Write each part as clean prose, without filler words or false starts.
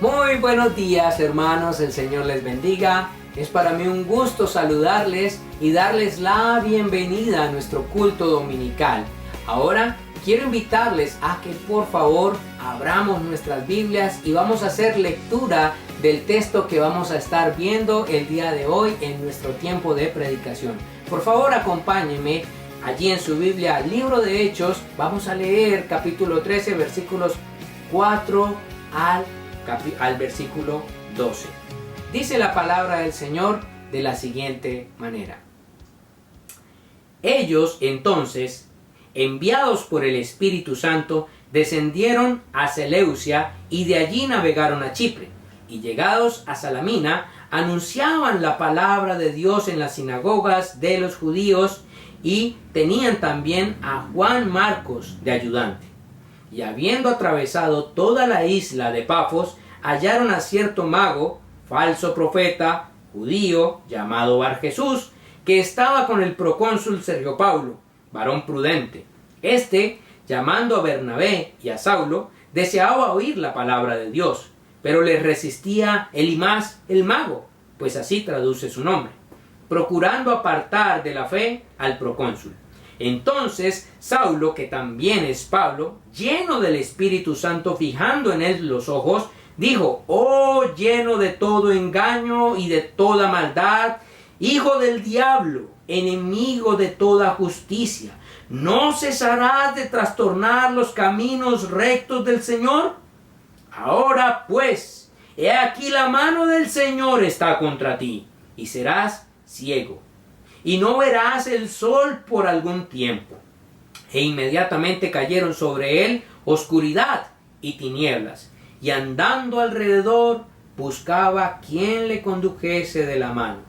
Muy buenos días, hermanos, el Señor les bendiga. Es para mí un gusto saludarles y darles la bienvenida a nuestro culto dominical. Ahora quiero invitarles a que por favor abramos nuestras Biblias y vamos a hacer lectura del texto que vamos a estar viendo el día de hoy en nuestro tiempo de predicación. Por favor, acompáñenme allí en su Biblia al libro de Hechos. Vamos a leer capítulo 13, versículos 4 al versículo 12. Dice la palabra del Señor de la siguiente manera: ellos entonces, enviados por el Espíritu Santo, descendieron a Seleucia y de allí navegaron a Chipre, y llegados a Salamina, anunciaban la palabra de Dios en las sinagogas de los judíos, y tenían también a Juan Marcos de ayudante. Y habiendo atravesado toda la isla de Pafos, hallaron a cierto mago, falso profeta, judío, llamado Barjesús, que estaba con el procónsul Sergio Paulo, varón prudente. Este, llamando a Bernabé y a Saulo, deseaba oír la palabra de Dios, pero les resistía Elimas el mago, pues así traduce su nombre, procurando apartar de la fe al procónsul. Entonces Saulo, que también es Pablo, lleno del Espíritu Santo, fijando en él los ojos, dijo: oh, lleno de todo engaño y de toda maldad, hijo del diablo, enemigo de toda justicia, ¿no cesarás de trastornar los caminos rectos del Señor? Ahora pues, he aquí la mano del Señor está contra ti, y serás ciego, y no verás el sol por algún tiempo. E inmediatamente cayeron sobre él oscuridad y tinieblas, y andando alrededor buscaba quien le condujese de la mano.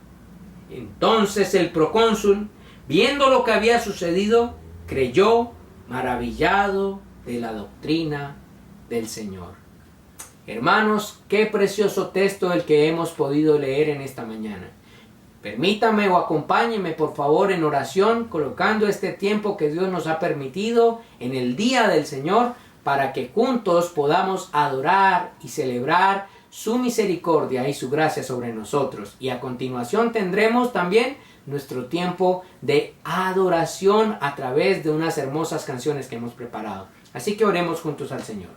Entonces el procónsul, viendo lo que había sucedido, creyó, maravillado de la doctrina del Señor. Hermanos, qué precioso texto el que hemos podido leer en esta mañana. Permítame o acompáñeme por favor en oración, colocando este tiempo que Dios nos ha permitido en el día del Señor, para que juntos podamos adorar y celebrar su misericordia y su gracia sobre nosotros. Y a continuación tendremos también nuestro tiempo de adoración a través de unas hermosas canciones que hemos preparado. Así que oremos juntos al Señor.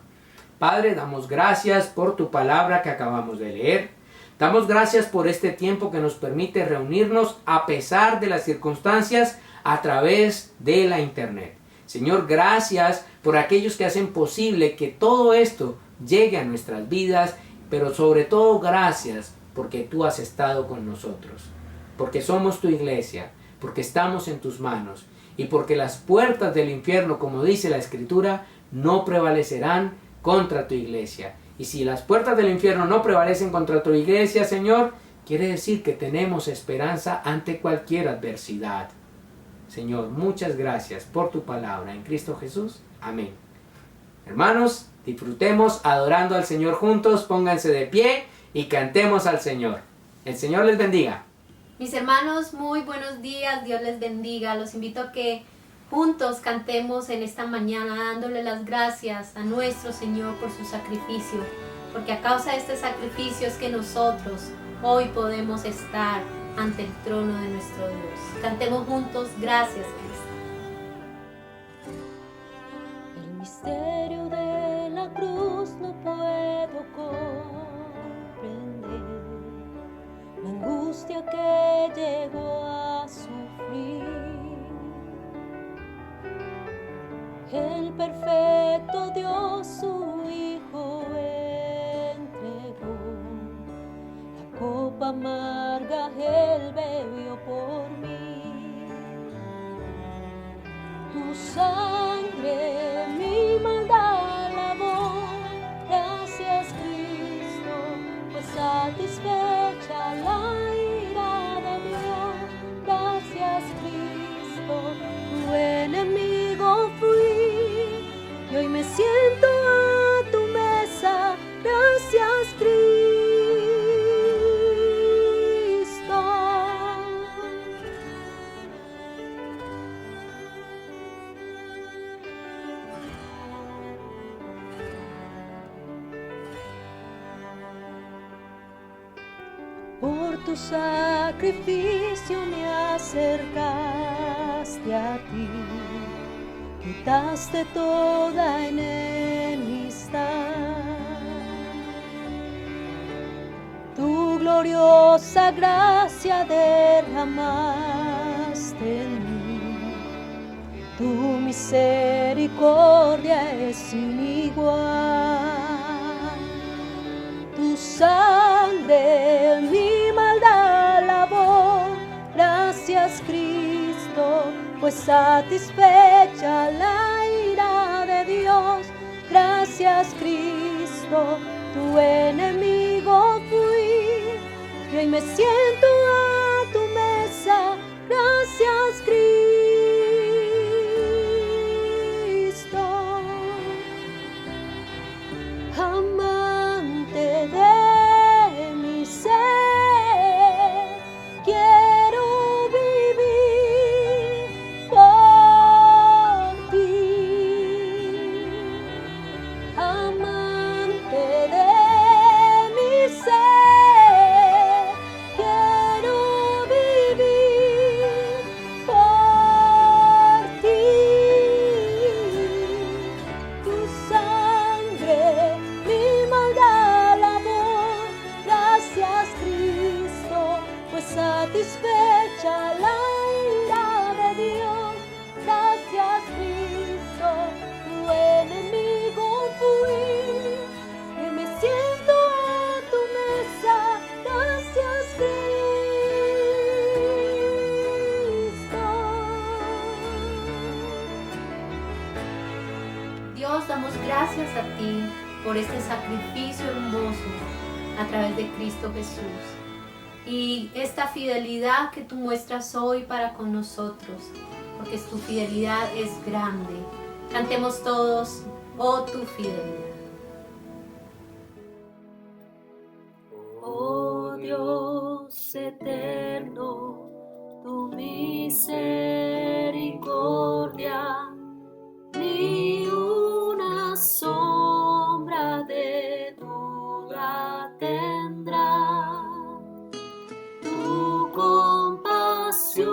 Padre, damos gracias por tu palabra que acabamos de leer. Damos gracias por este tiempo que nos permite reunirnos a pesar de las circunstancias a través de la internet. Señor, gracias por aquellos que hacen posible que todo esto llegue a nuestras vidas, pero sobre todo gracias porque tú has estado con nosotros, porque somos tu iglesia, porque estamos en tus manos y porque las puertas del infierno, como dice la Escritura, no prevalecerán contra tu iglesia. Y si las puertas del infierno no prevalecen contra tu iglesia, Señor, quiere decir que tenemos esperanza ante cualquier adversidad. Señor, muchas gracias por tu palabra en Cristo Jesús. Amén. Hermanos, disfrutemos adorando al Señor juntos. Pónganse de pie y cantemos al Señor. El Señor les bendiga. Mis hermanos, muy buenos días. Dios les bendiga. Los invito a que juntos cantemos en esta mañana dándole las gracias a nuestro Señor por su sacrificio, porque a causa de este sacrificio es que nosotros hoy podemos estar ante el trono de nuestro Dios. Cantemos juntos: gracias, Cristo. El misterio de la cruz no puedo comprender, la angustia que llegó a sufrir. El perfecto Dios su Hijo entregó, la copa amarga Él bebió por mí. Tu sangre mi maldad lavó, gracias Cristo, pues satisfecha la ira de Dios. Gracias Cristo, tu enemigo fui. Y hoy me siento a tu mesa, gracias Cristo. Por tu sacrificio me acercaste a ti, quitaste toda enemistad. Tu gloriosa gracia derramaste en mí, tu misericordia es sin igual. Tu sangre mi maldad lavó, gracias Cristo, pues satisfecha la ira de Dios. Gracias Cristo, tu enemigo fui, y hoy me siento a tu mesa. Gracias Cristo. Amante de mi ser, quiero vivir por ti. Amante de mi ser, quiero vivir por ti. Tu sangre mi maldad lavó, gracias Cristo, pues satisfecha la ira de Dios. Gracias Cristo, tu enemigo fui, y me siento a tu mesa. Gracias Cristo. Dios, damos gracias a ti por este sacrificio hermoso a través de Cristo Jesús y esta fidelidad que tú muestras hoy para con nosotros, porque tu fidelidad es grande. Cantemos todos, oh tu fidelidad. Oh Dios eterno, tu misericordia ni una sombra de duda tendrá. Tu compasión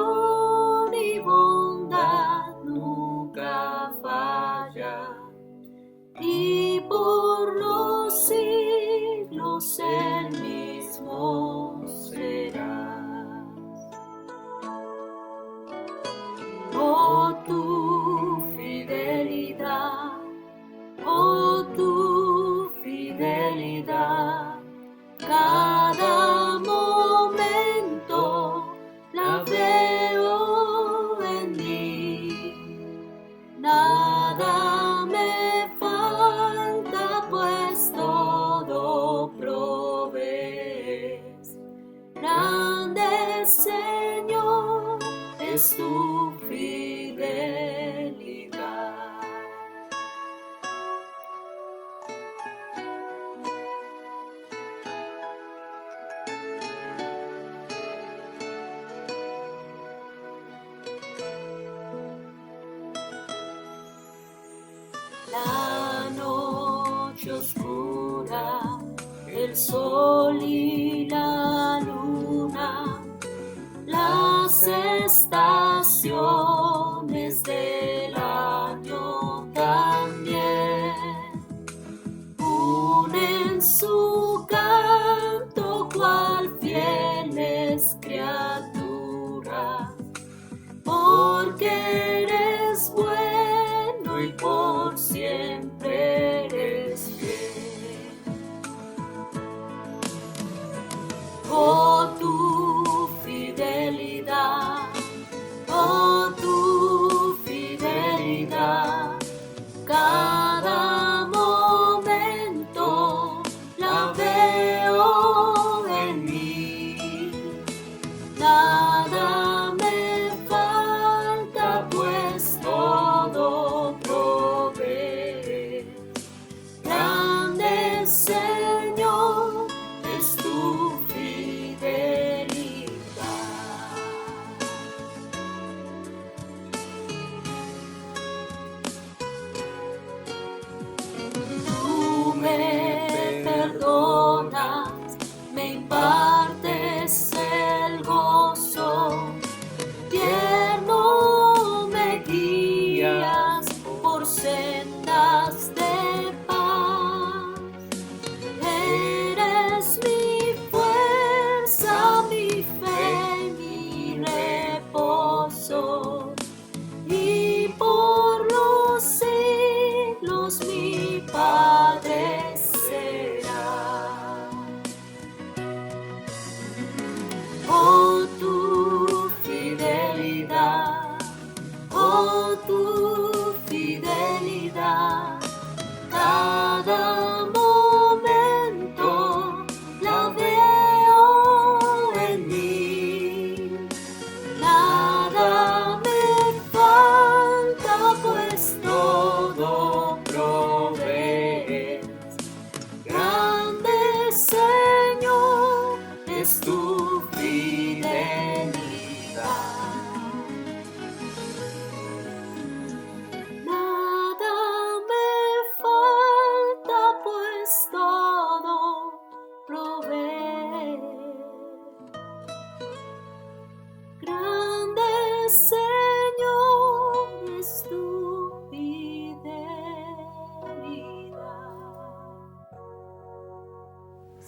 y bondad nunca falla, y por los siglos el mismo serás. Oh tu fidelidad, oh tu fidelidad, cada momento la veo en mí. Nada me falta, pues todo provees. Grande Señor es tu fidelidad. La noche oscura, el sol y la luna, las estaciones del año también unen su canto cual fieles criaturas, porque eres bueno y por siempre eres fiel. Oh tu fidelidad, oh tu fidelidad, cada momento la veo en mí. Nada me falta, pues todo provees.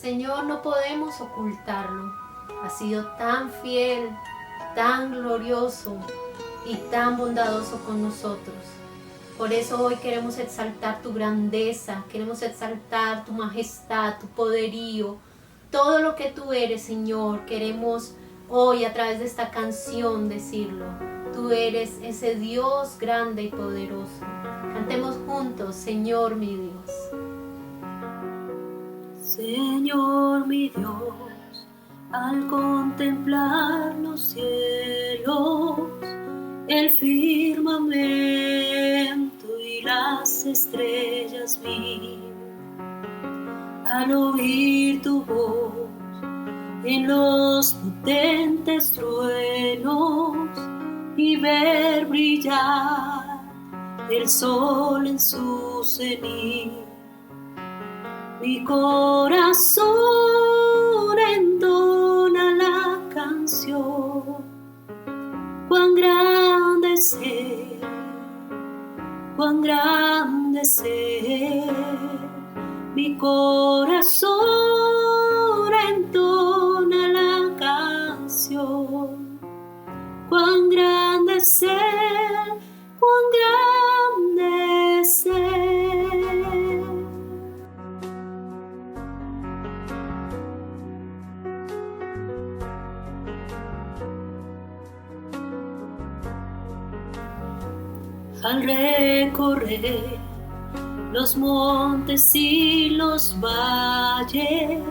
Señor, no podemos ocultarlo. Ha sido tan fiel, tan glorioso y tan bondadoso con nosotros. Por eso hoy queremos exaltar tu grandeza, queremos exaltar tu majestad, tu poderío, todo lo que tú eres, Señor. Queremos hoy a través de esta canción decirlo. Tú eres ese Dios grande y poderoso. Cantemos juntos, Señor mi Dios. Señor mi Dios, al contemplar los cielos, el firmamento y las estrellas vi, al oír tu voz en los potentes truenos y ver brillar el sol en su cenit, mi corazón entona la canción. Cuán grande es Él, mi corazón entona la canción. Cuán grande es Él, cuán grande es Él. Al recorrer los montes y los valles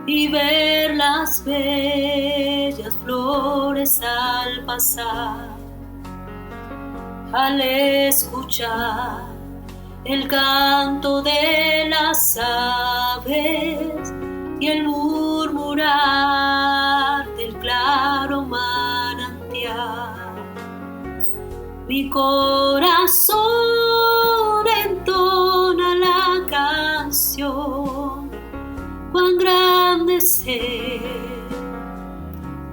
y ver las bellas flores al pasar, al escuchar el canto de las aves y el murmurar del claro manantial, mi corazón entona la canción. Cuán grande es Él,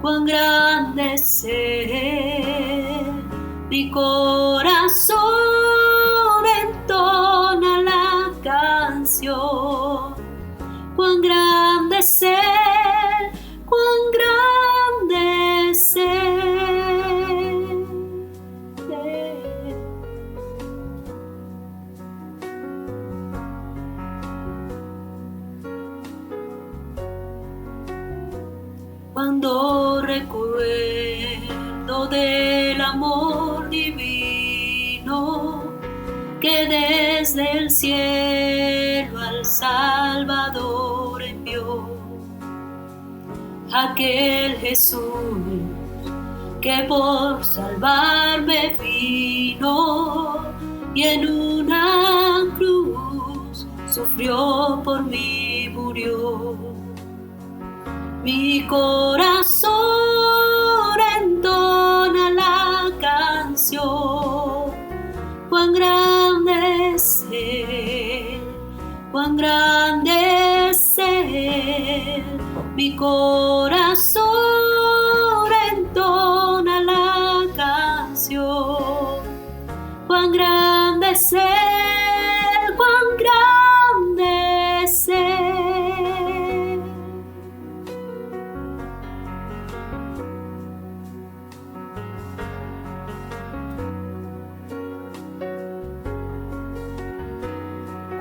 cuán grande es Él, mi corazón entona la canción. Cuán grande es Él, cuán grande es Él. Cuando recuerdo del amor divino que desde el cielo al Salvador envió, aquel Jesús que por salvarme vino y en una cruz sufrió por mí, murió. Mi corazón entona la canción. Cuán grande es Él, cuán grande es Él, mi corazón entona la canción. Cuán grande es Él, cuán grande es Él.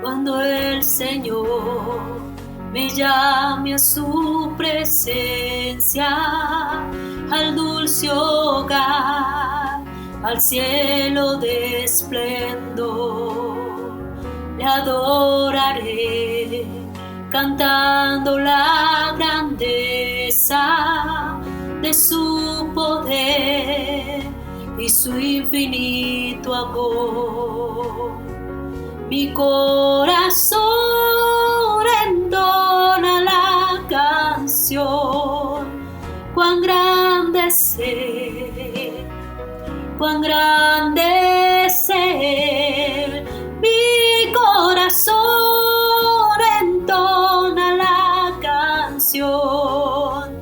Cuando el Señor me llame a su presencia, al dulce hogar, al cielo de esplendor, le adoraré, cantando la grandeza de su poder y su infinito amor. Mi corazón entona la canción. Cuán grande es Él, cuán grande es Él. Mi corazón entona la canción.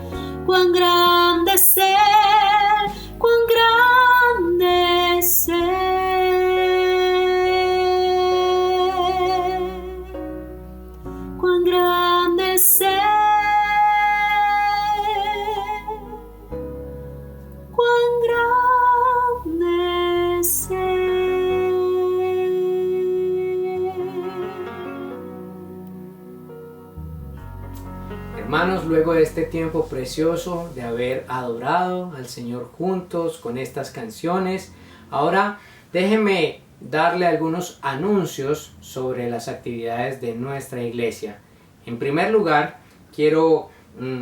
Cuán grande es Él, cuán grande es Él. Cuán grande es Él. Hermanos, luego de este tiempo precioso de haber adorado al Señor juntos con estas canciones, ahora déjenme darle algunos anuncios sobre las actividades de nuestra iglesia. En primer lugar, quiero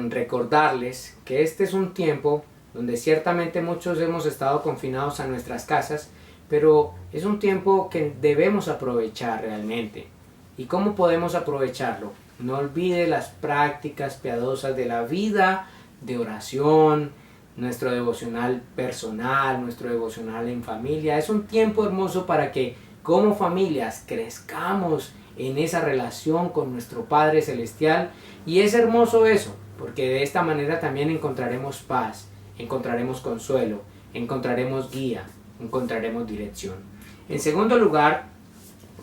recordarles que este es un tiempo donde ciertamente muchos hemos estado confinados a nuestras casas, pero es un tiempo que debemos aprovechar realmente. ¿Y cómo podemos aprovecharlo? No olvide las prácticas piadosas de la vida, de oración, nuestro devocional personal, nuestro devocional en familia. Es un tiempo hermoso para que como familias crezcamos en esa relación con nuestro Padre Celestial. Y es hermoso eso, porque de esta manera también encontraremos paz, encontraremos consuelo, encontraremos guía, encontraremos dirección. En segundo lugar,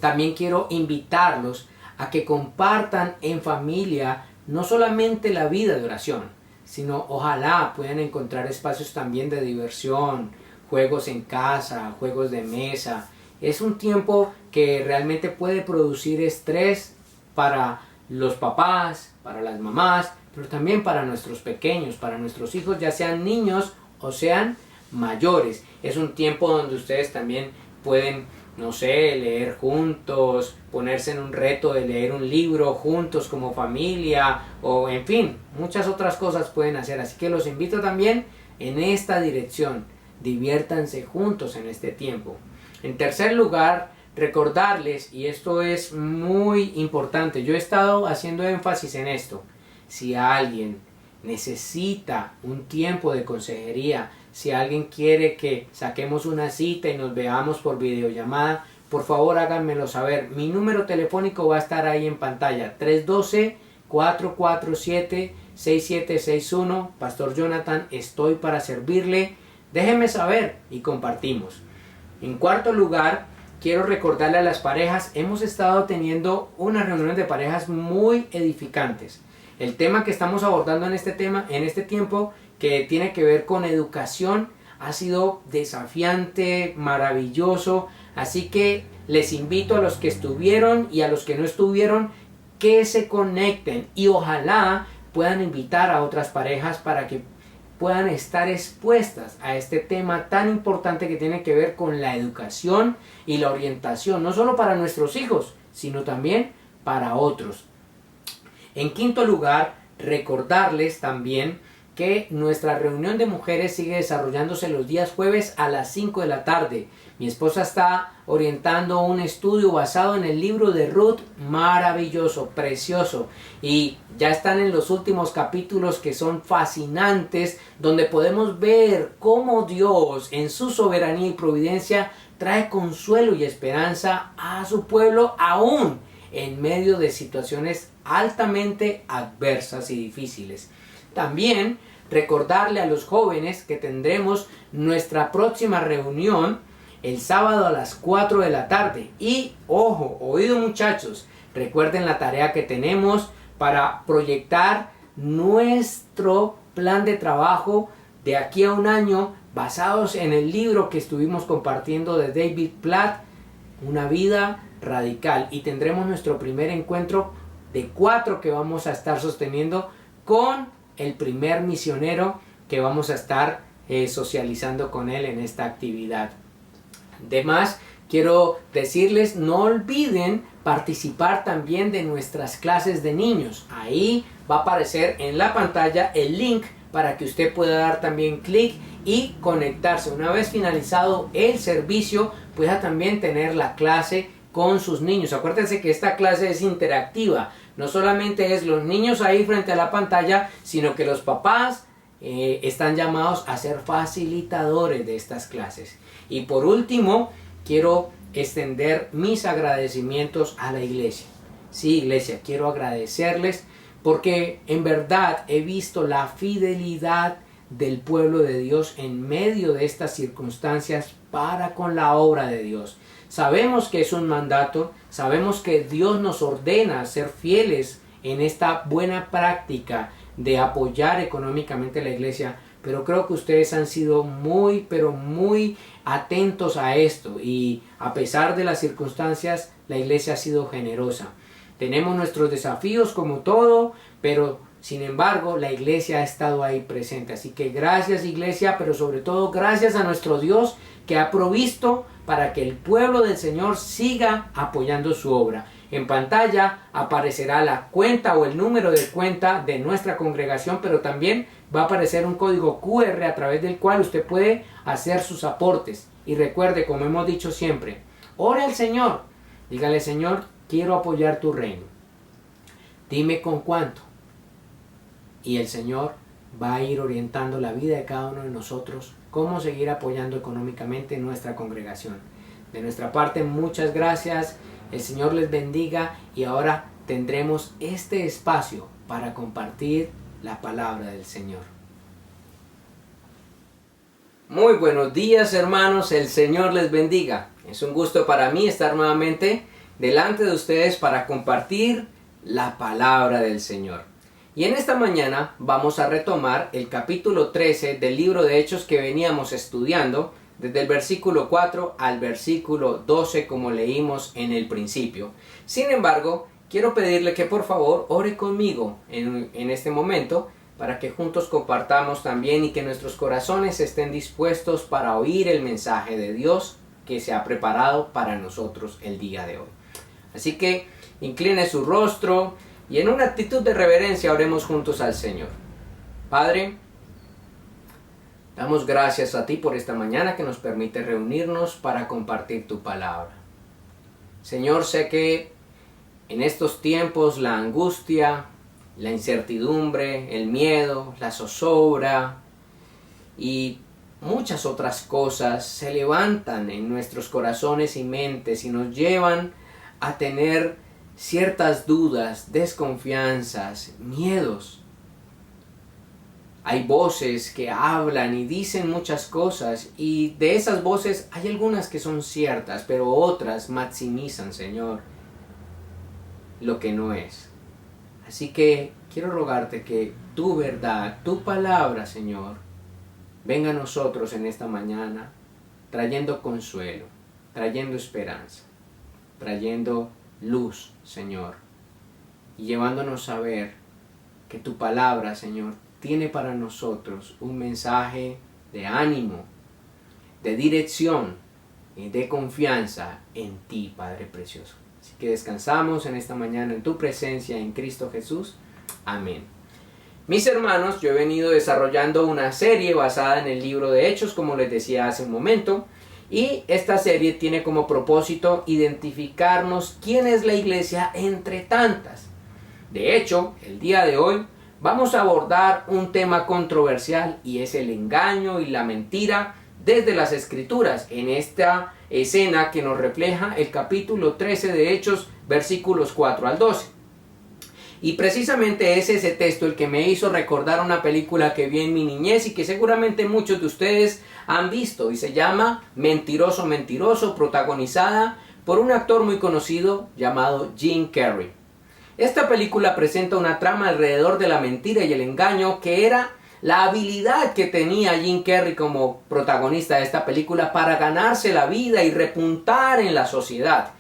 también quiero invitarlos a que compartan en familia no solamente la vida de oración, sino ojalá puedan encontrar espacios también de diversión, juegos en casa, juegos de mesa. Es un tiempo que realmente puede producir estrés para los papás, para las mamás, pero también para nuestros pequeños, para nuestros hijos, ya sean niños o sean mayores. Es un tiempo donde ustedes también pueden, no sé, leer juntos, ponerse en un reto de leer un libro juntos como familia, o en fin, muchas otras cosas pueden hacer. Así que los invito también en esta dirección. Diviértanse juntos en este tiempo. En tercer lugar, recordarles, y esto es muy importante, yo he estado haciendo énfasis en esto: si alguien necesita un tiempo de consejería, si alguien quiere que saquemos una cita y nos veamos por videollamada, por favor háganmelo saber. Mi número telefónico va a estar ahí en pantalla: 312-447-6761. Pastor Jonathan, estoy para servirle. Déjenme saber y compartimos. En cuarto lugar, quiero recordarle a las parejas, hemos estado teniendo unas reuniones de parejas muy edificantes. El tema que estamos abordando en este tiempo, que tiene que ver con educación, ha sido desafiante, maravilloso. Así que les invito a los que estuvieron y a los que no estuvieron que se conecten y ojalá puedan invitar a otras parejas para que puedan estar expuestas a este tema tan importante que tiene que ver con la educación y la orientación, no solo para nuestros hijos, sino también para otros. En quinto lugar, recordarles también que nuestra reunión de mujeres sigue desarrollándose los días jueves a las 5 de la tarde. Mi esposa está orientando un estudio basado en el libro de Ruth, maravilloso, precioso. Y ya están en los últimos capítulos que son fascinantes, donde podemos ver cómo Dios en su soberanía y providencia trae consuelo y esperanza a su pueblo aún en medio de situaciones altamente adversas y difíciles. También recordarle a los jóvenes que tendremos nuestra próxima reunión el sábado a las 4 de la tarde. Y ojo, oído muchachos, recuerden la tarea que tenemos para proyectar nuestro plan de trabajo de aquí a un año basados en el libro que estuvimos compartiendo de David Platt, Una vida radical. Y tendremos nuestro primer encuentro de 4 que vamos a estar sosteniendo con el primer misionero que vamos a estar socializando con él en esta actividad. Además, quiero decirles, no olviden participar también de nuestras clases de niños. Ahí va a aparecer en la pantalla el link para que usted pueda dar también clic y conectarse. Una vez finalizado el servicio, pueda también tener la clase con sus niños. Acuérdense que esta clase es interactiva. No solamente es los niños ahí frente a la pantalla, sino que los papás están llamados a ser facilitadores de estas clases. Y por último, quiero extender mis agradecimientos a la iglesia. Sí, iglesia, quiero agradecerles porque en verdad he visto la fidelidad del pueblo de Dios en medio de estas circunstancias para con la obra de Dios. Sabemos que es un mandato, sabemos que Dios nos ordena ser fieles en esta buena práctica de apoyar económicamente a la iglesia, pero creo que ustedes han sido muy, pero muy atentos a esto y a pesar de las circunstancias, la iglesia ha sido generosa. Tenemos nuestros desafíos como todo, pero Sin embargo, la iglesia ha estado ahí presente. Así que gracias, iglesia, pero sobre todo gracias a nuestro Dios que ha provisto para que el pueblo del Señor siga apoyando su obra. En pantalla aparecerá la cuenta o el número de cuenta de nuestra congregación, pero también va a aparecer un código QR a través del cual usted puede hacer sus aportes. Y recuerde, como hemos dicho siempre, ore al Señor. Dígale, Señor, quiero apoyar tu reino. Dime con cuánto. Y el Señor va a ir orientando la vida de cada uno de nosotros, cómo seguir apoyando económicamente nuestra congregación. De nuestra parte, muchas gracias. El Señor les bendiga y ahora tendremos este espacio para compartir la palabra del Señor. Muy buenos días, hermanos, el Señor les bendiga. Es un gusto para mí estar nuevamente delante de ustedes para compartir la palabra del Señor. Y en esta mañana vamos a retomar el capítulo 13 del libro de Hechos que veníamos estudiando desde el versículo 4 al versículo 12 como leímos en el principio. Sin embargo, quiero pedirle que por favor ore conmigo en este momento para que juntos compartamos también y que nuestros corazones estén dispuestos para oír el mensaje de Dios que se ha preparado para nosotros el día de hoy. Así que incline su rostro y en una actitud de reverencia oremos juntos al Señor. Padre, damos gracias a ti por esta mañana que nos permite reunirnos para compartir tu palabra. Señor, sé que en estos tiempos la angustia, la incertidumbre, el miedo, la zozobra y muchas otras cosas se levantan en nuestros corazones y mentes y nos llevan a tener ciertas dudas, desconfianzas, miedos. Hay voces que hablan y dicen muchas cosas y de esas voces hay algunas que son ciertas, pero otras maximizan, Señor, lo que no es. Así que quiero rogarte que tu verdad, tu palabra, Señor, venga a nosotros en esta mañana trayendo consuelo, trayendo esperanza, trayendo luz, Señor, y llevándonos a ver que tu palabra, Señor, tiene para nosotros un mensaje de ánimo, de dirección y de confianza en ti, Padre precioso. Así que descansamos en esta mañana en tu presencia en Cristo Jesús. Amén. Mis hermanos, yo he venido desarrollando una serie basada en el libro de Hechos, como les decía hace un momento, y esta serie tiene como propósito identificarnos quién es la iglesia entre tantas. De hecho, el día de hoy vamos a abordar un tema controversial y es el engaño y la mentira desde las Escrituras, en esta escena que nos refleja el capítulo 13 de Hechos, versículos 4 al 12. Y precisamente es ese texto el que me hizo recordar una película que vi en mi niñez y que seguramente muchos de ustedes han visto y se llama Mentiroso, Mentiroso, protagonizada por un actor muy conocido llamado Jim Carrey. Esta película presenta una trama alrededor de la mentira y el engaño que era la habilidad que tenía Jim Carrey como protagonista de esta película para ganarse la vida y repuntar en la sociedad.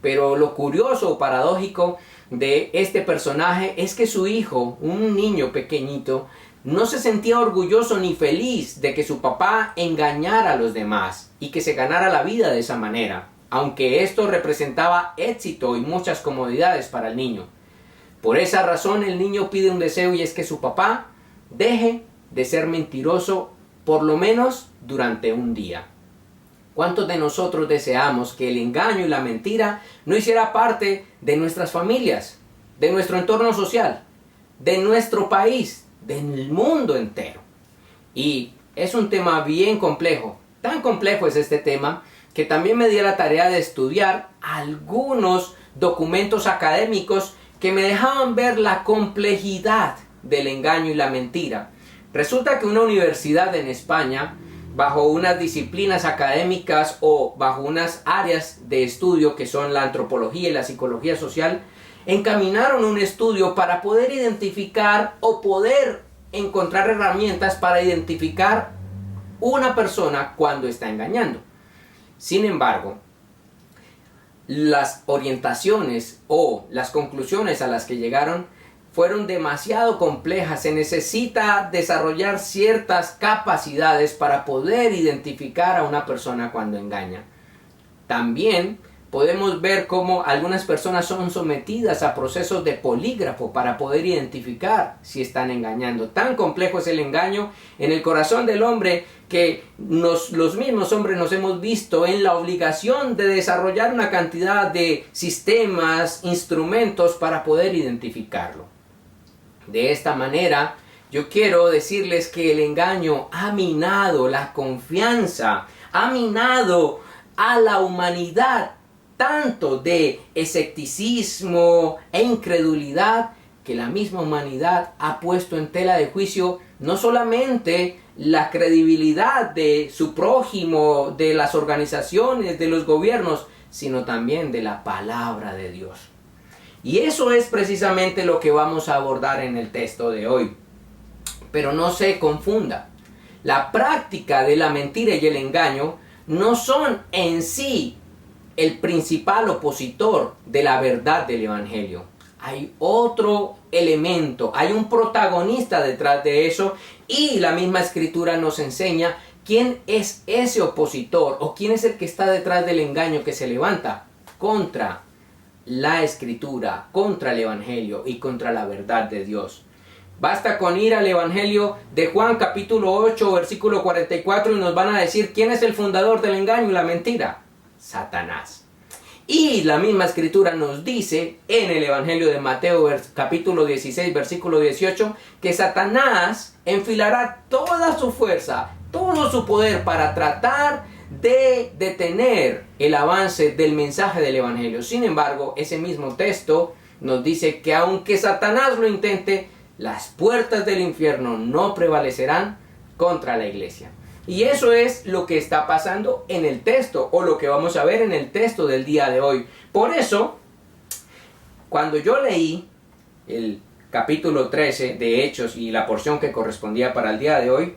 Pero lo curioso o paradójico de este personaje es que su hijo, un niño pequeñito, no se sentía orgulloso ni feliz de que su papá engañara a los demás y que se ganara la vida de esa manera, aunque esto representaba éxito y muchas comodidades para el niño. Por esa razón el niño pide un deseo y es que su papá deje de ser mentiroso por lo menos durante un día. ¿Cuántos de nosotros deseamos que el engaño y la mentira no hiciera parte de nuestras familias, de nuestro entorno social, de nuestro país, del mundo entero? Y es un tema bien complejo. Tan complejo es este tema que también me di a la tarea de estudiar algunos documentos académicos que me dejaban ver la complejidad del engaño y la mentira. Resulta que una universidad en España, bajo unas disciplinas académicas o bajo unas áreas de estudio que son la antropología y la psicología social, encaminaron un estudio para poder identificar o poder encontrar herramientas para identificar una persona cuando está engañando. Sin embargo, las orientaciones o las conclusiones a las que llegaron fueron demasiado complejas. Se necesita desarrollar ciertas capacidades para poder identificar a una persona cuando engaña. También podemos ver cómo algunas personas son sometidas a procesos de polígrafo para poder identificar si están engañando. Tan complejo es el engaño en el corazón del hombre que los mismos hombres nos hemos visto en la obligación de desarrollar una cantidad de sistemas, instrumentos para poder identificarlo. De esta manera, yo quiero decirles que el engaño ha minado la confianza, ha minado a la humanidad, tanto de escepticismo e incredulidad, que la misma humanidad ha puesto en tela de juicio no solamente la credibilidad de su prójimo, de las organizaciones, de los gobiernos, sino también de la palabra de Dios. Y eso es precisamente lo que vamos a abordar en el texto de hoy. Pero no se confunda. La práctica de la mentira y el engaño no son en sí el principal opositor de la verdad del Evangelio. Hay otro elemento, hay un protagonista detrás de eso, y la misma Escritura nos enseña quién es ese opositor o quién es el que está detrás del engaño que se levanta contra la Escritura, contra el Evangelio y contra la verdad de Dios. Basta con ir al Evangelio de Juan capítulo 8 versículo 44 y nos van a decir quién es el fundador del engaño y la mentira: Satanás. Y la misma Escritura nos dice en el Evangelio de Mateo capítulo 16 versículo 18 que Satanás enfilará toda su fuerza, todo su poder para tratar de detener el avance del mensaje del Evangelio. Sin embargo, ese mismo texto nos dice que aunque Satanás lo intente, las puertas del infierno no prevalecerán contra la iglesia. Y eso es lo que está pasando en el texto, o lo que vamos a ver en el texto del día de hoy. Por eso, cuando yo leí el capítulo 13 de Hechos y la porción que correspondía para el día de hoy,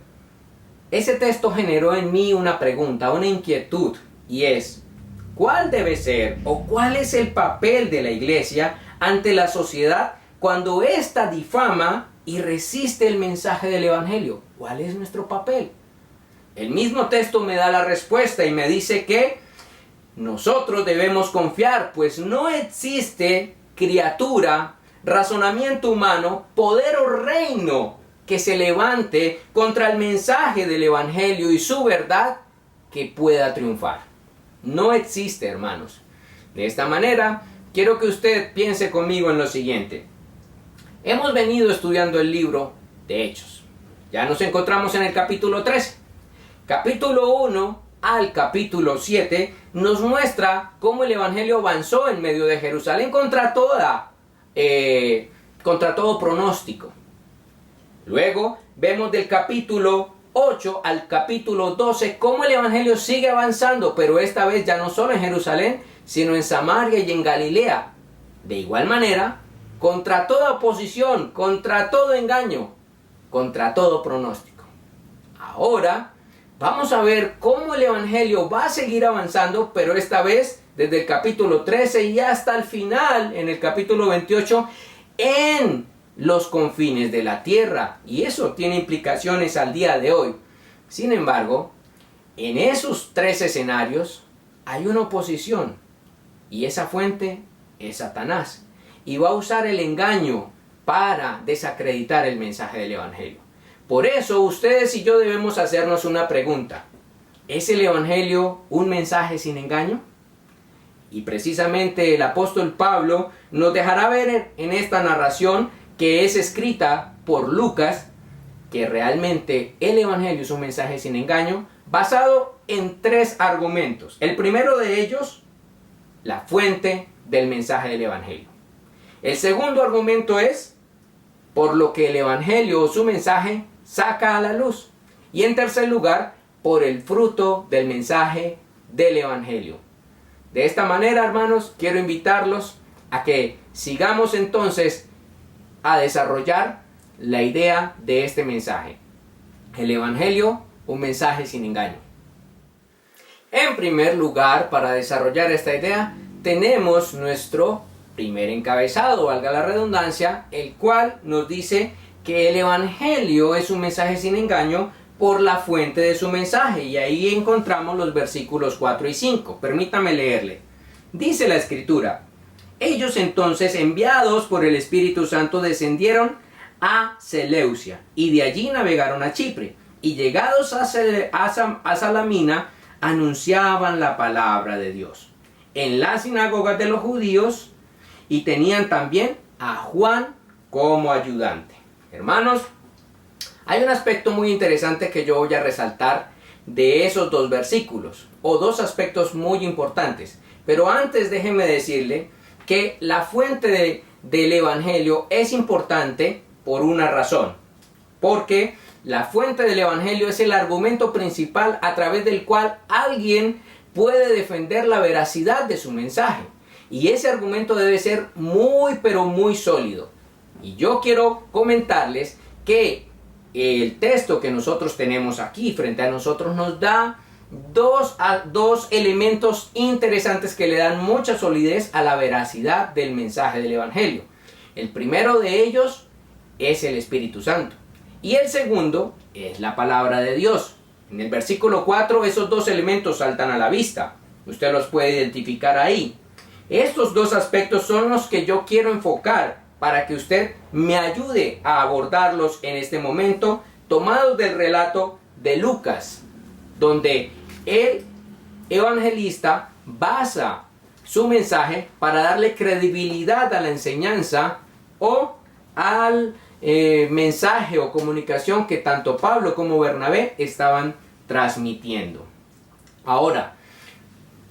ese texto generó en mí una pregunta, una inquietud, y es: ¿cuál debe ser o cuál es el papel de la iglesia ante la sociedad cuando ésta difama y resiste el mensaje del Evangelio? ¿Cuál es nuestro papel? El mismo texto me da la respuesta y me dice que nosotros debemos confiar, pues no existe criatura, razonamiento humano, poder o reino que se levante contra el mensaje del Evangelio y su verdad que pueda triunfar. No existe, hermanos. De esta manera, quiero que usted piense conmigo en lo siguiente. Hemos venido estudiando el libro de Hechos. Ya nos encontramos en el capítulo 13. Capítulo 1 al capítulo 7 nos muestra cómo el Evangelio avanzó en medio de Jerusalén contra todo pronóstico. Luego vemos del capítulo 8 al capítulo 12 cómo el Evangelio sigue avanzando, pero esta vez ya no solo en Jerusalén, sino en Samaria y en Galilea. De igual manera, contra toda oposición, contra todo engaño, contra todo pronóstico. Ahora vamos a ver cómo el Evangelio va a seguir avanzando, pero esta vez desde el capítulo 13 y hasta el final, en el capítulo 28, en los confines de la tierra. Y eso tiene implicaciones al día de hoy. Sin embargo, en esos tres escenarios hay una oposición. Y esa fuente es Satanás. Y va a usar el engaño para desacreditar el mensaje del Evangelio. Por eso ustedes y yo debemos hacernos una pregunta. ¿Es el Evangelio un mensaje sin engaño? Y precisamente el apóstol Pablo nos dejará ver en esta narración que es escrita por Lucas, que realmente el Evangelio es un mensaje sin engaño, basado en tres argumentos. El primero de ellos, la fuente del mensaje del Evangelio. El segundo argumento es por lo que el Evangelio o su mensaje saca a la luz. Y en tercer lugar, por el fruto del mensaje del Evangelio. De esta manera, hermanos, quiero invitarlos a que sigamos entonces a desarrollar la idea de este mensaje. El Evangelio, un mensaje sin engaño. En primer lugar, para desarrollar esta idea, tenemos nuestro primer encabezado, valga la redundancia, el cual nos dice que el Evangelio es un mensaje sin engaño por la fuente de su mensaje. Y ahí encontramos los versículos 4 y 5. Permítame leerle. Dice la Escritura: ellos entonces, enviados por el Espíritu Santo, descendieron a Seleucia y de allí navegaron a Chipre. Y llegados a Salamina, anunciaban la palabra de Dios en las sinagogas de los judíos, y tenían también a Juan como ayudante. Hermanos, hay un aspecto muy interesante que yo voy a resaltar de esos dos versículos, o dos aspectos muy importantes. Pero antes déjenme decirle que la fuente del Evangelio es importante por una razón. Porque la fuente del Evangelio es el argumento principal a través del cual alguien puede defender la veracidad de su mensaje. Y ese argumento debe ser muy, pero muy sólido. Y yo quiero comentarles que el texto que nosotros tenemos aquí frente a nosotros nos da dos elementos interesantes que le dan mucha solidez a la veracidad del mensaje del Evangelio. El primero de ellos es el Espíritu Santo. Y el segundo es la palabra de Dios. En el versículo 4 esos dos elementos saltan a la vista. Usted los puede identificar ahí. Estos dos aspectos son los que yo quiero enfocar para que usted me ayude a abordarlos en este momento, tomados del relato de Lucas, donde el evangelista basa su mensaje para darle credibilidad a la enseñanza o al mensaje o comunicación que tanto Pablo como Bernabé estaban transmitiendo. Ahora,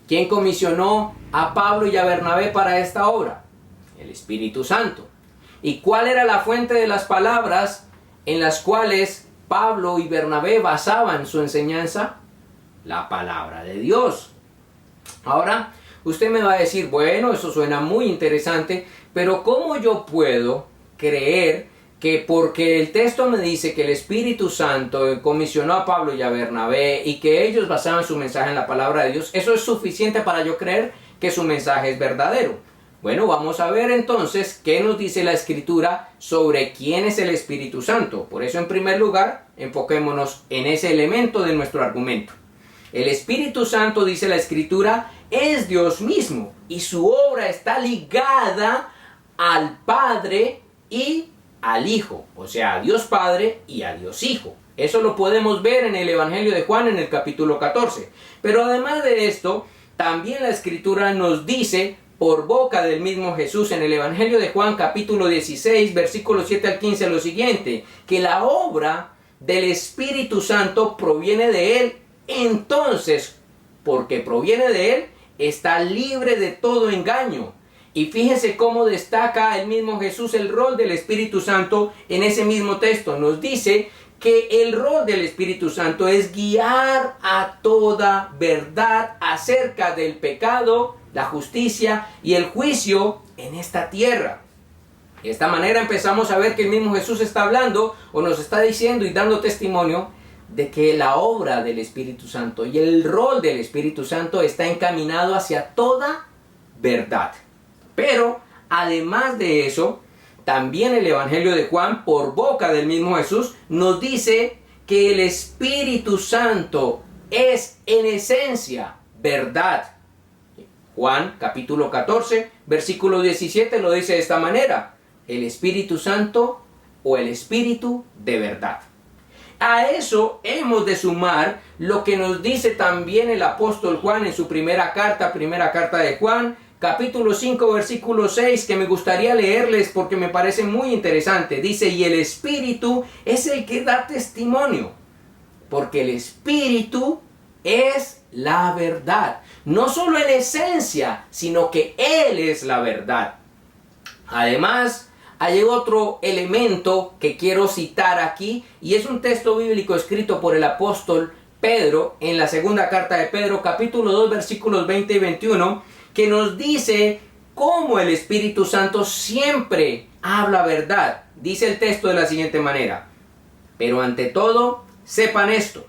¿quién comisionó a Pablo y a Bernabé para esta obra? El Espíritu Santo. ¿Y cuál era la fuente de las palabras en las cuales Pablo y Bernabé basaban su enseñanza? La palabra de Dios. Ahora, usted me va a decir, bueno, eso suena muy interesante, pero ¿cómo yo puedo creer que porque el texto me dice que el Espíritu Santo comisionó a Pablo y a Bernabé y que ellos basaban su mensaje en la palabra de Dios, eso es suficiente para yo creer que su mensaje es verdadero? Bueno, vamos a ver entonces qué nos dice la Escritura sobre quién es el Espíritu Santo. Por eso, en primer lugar, enfoquémonos en ese elemento de nuestro argumento. El Espíritu Santo, dice la Escritura, es Dios mismo y su obra está ligada al Padre y al Hijo, o sea, a Dios Padre y a Dios Hijo. Eso lo podemos ver en el Evangelio de Juan en el capítulo 14. Pero además de esto, también la Escritura nos dice por boca del mismo Jesús en el Evangelio de Juan capítulo 16, versículos 7 al 15 lo siguiente, que la obra del Espíritu Santo proviene de Él. Entonces, porque proviene de Él, está libre de todo engaño. Y fíjense cómo destaca el mismo Jesús el rol del Espíritu Santo en ese mismo texto. Nos dice que el rol del Espíritu Santo es guiar a toda verdad acerca del pecado, la justicia y el juicio en esta tierra. De esta manera empezamos a ver que el mismo Jesús está hablando o nos está diciendo y dando testimonio de que la obra del Espíritu Santo y el rol del Espíritu Santo está encaminado hacia toda verdad. Pero además de eso, también el Evangelio de Juan, por boca del mismo Jesús, nos dice que el Espíritu Santo es en esencia verdad. Juan capítulo 14, versículo 17 lo dice de esta manera: el Espíritu Santo o el Espíritu de verdad. A eso hemos de sumar lo que nos dice también el apóstol Juan en su primera carta de Juan, capítulo 5, versículo 6, que me gustaría leerles porque me parece muy interesante. Dice, y el Espíritu es el que da testimonio, porque el Espíritu es la verdad. No solo en esencia, sino que Él es la verdad. Además, hay otro elemento que quiero citar aquí, y es un texto bíblico escrito por el apóstol Pedro en la segunda carta de Pedro, capítulo 2, versículos 20 y 21, que nos dice cómo el Espíritu Santo siempre habla verdad. Dice el texto de la siguiente manera: pero ante todo, sepan esto,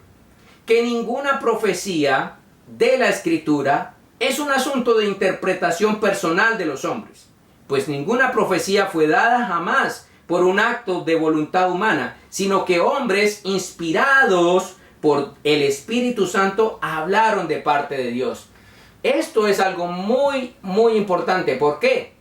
que ninguna profecía de la Escritura es un asunto de interpretación personal de los hombres, pues ninguna profecía fue dada jamás por un acto de voluntad humana, sino que hombres inspirados por el Espíritu Santo hablaron de parte de Dios. Esto es algo muy, muy importante. ¿Por qué?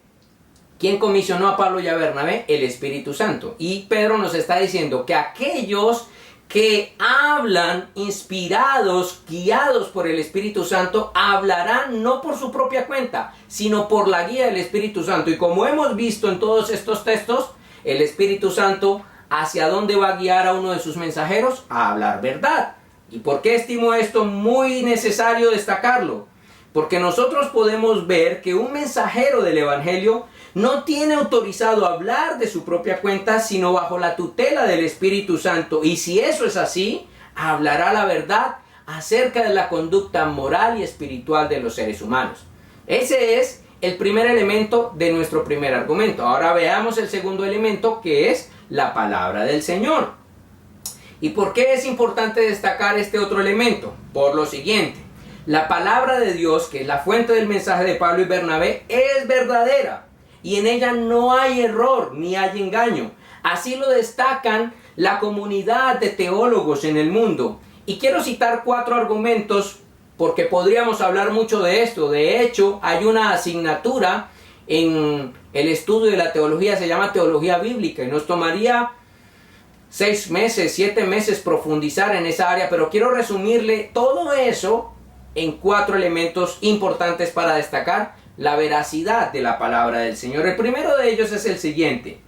¿Quién comisionó a Pablo y a Bernabé? El Espíritu Santo. Y Pedro nos está diciendo que aquellos que hablan inspirados, guiados por el Espíritu Santo, hablarán no por su propia cuenta, sino por la guía del Espíritu Santo. Y como hemos visto en todos estos textos, el Espíritu Santo, ¿hacia dónde va a guiar a uno de sus mensajeros? A hablar verdad. ¿Y por qué estimo esto muy necesario destacarlo? Porque nosotros podemos ver que un mensajero del Evangelio no tiene autorizado a hablar de su propia cuenta, sino bajo la tutela del Espíritu Santo. Y si eso es así, hablará la verdad acerca de la conducta moral y espiritual de los seres humanos. Ese es el primer elemento de nuestro primer argumento. Ahora veamos el segundo elemento, que es la palabra del Señor. ¿Y por qué es importante destacar este otro elemento? Por lo siguiente: la palabra de Dios, que es la fuente del mensaje de Pablo y Bernabé, es verdadera y en ella no hay error ni hay engaño. Así lo destacan la comunidad de teólogos en el mundo. Y quiero citar 4 argumentos porque podríamos hablar mucho de esto. De hecho, hay una asignatura en el estudio de la teología, se llama teología bíblica, y nos tomaría 6 meses, 7 meses profundizar en esa área, pero quiero resumirle todo eso en 4 elementos importantes para destacar la veracidad de la palabra del Señor. El primero de ellos es el siguiente: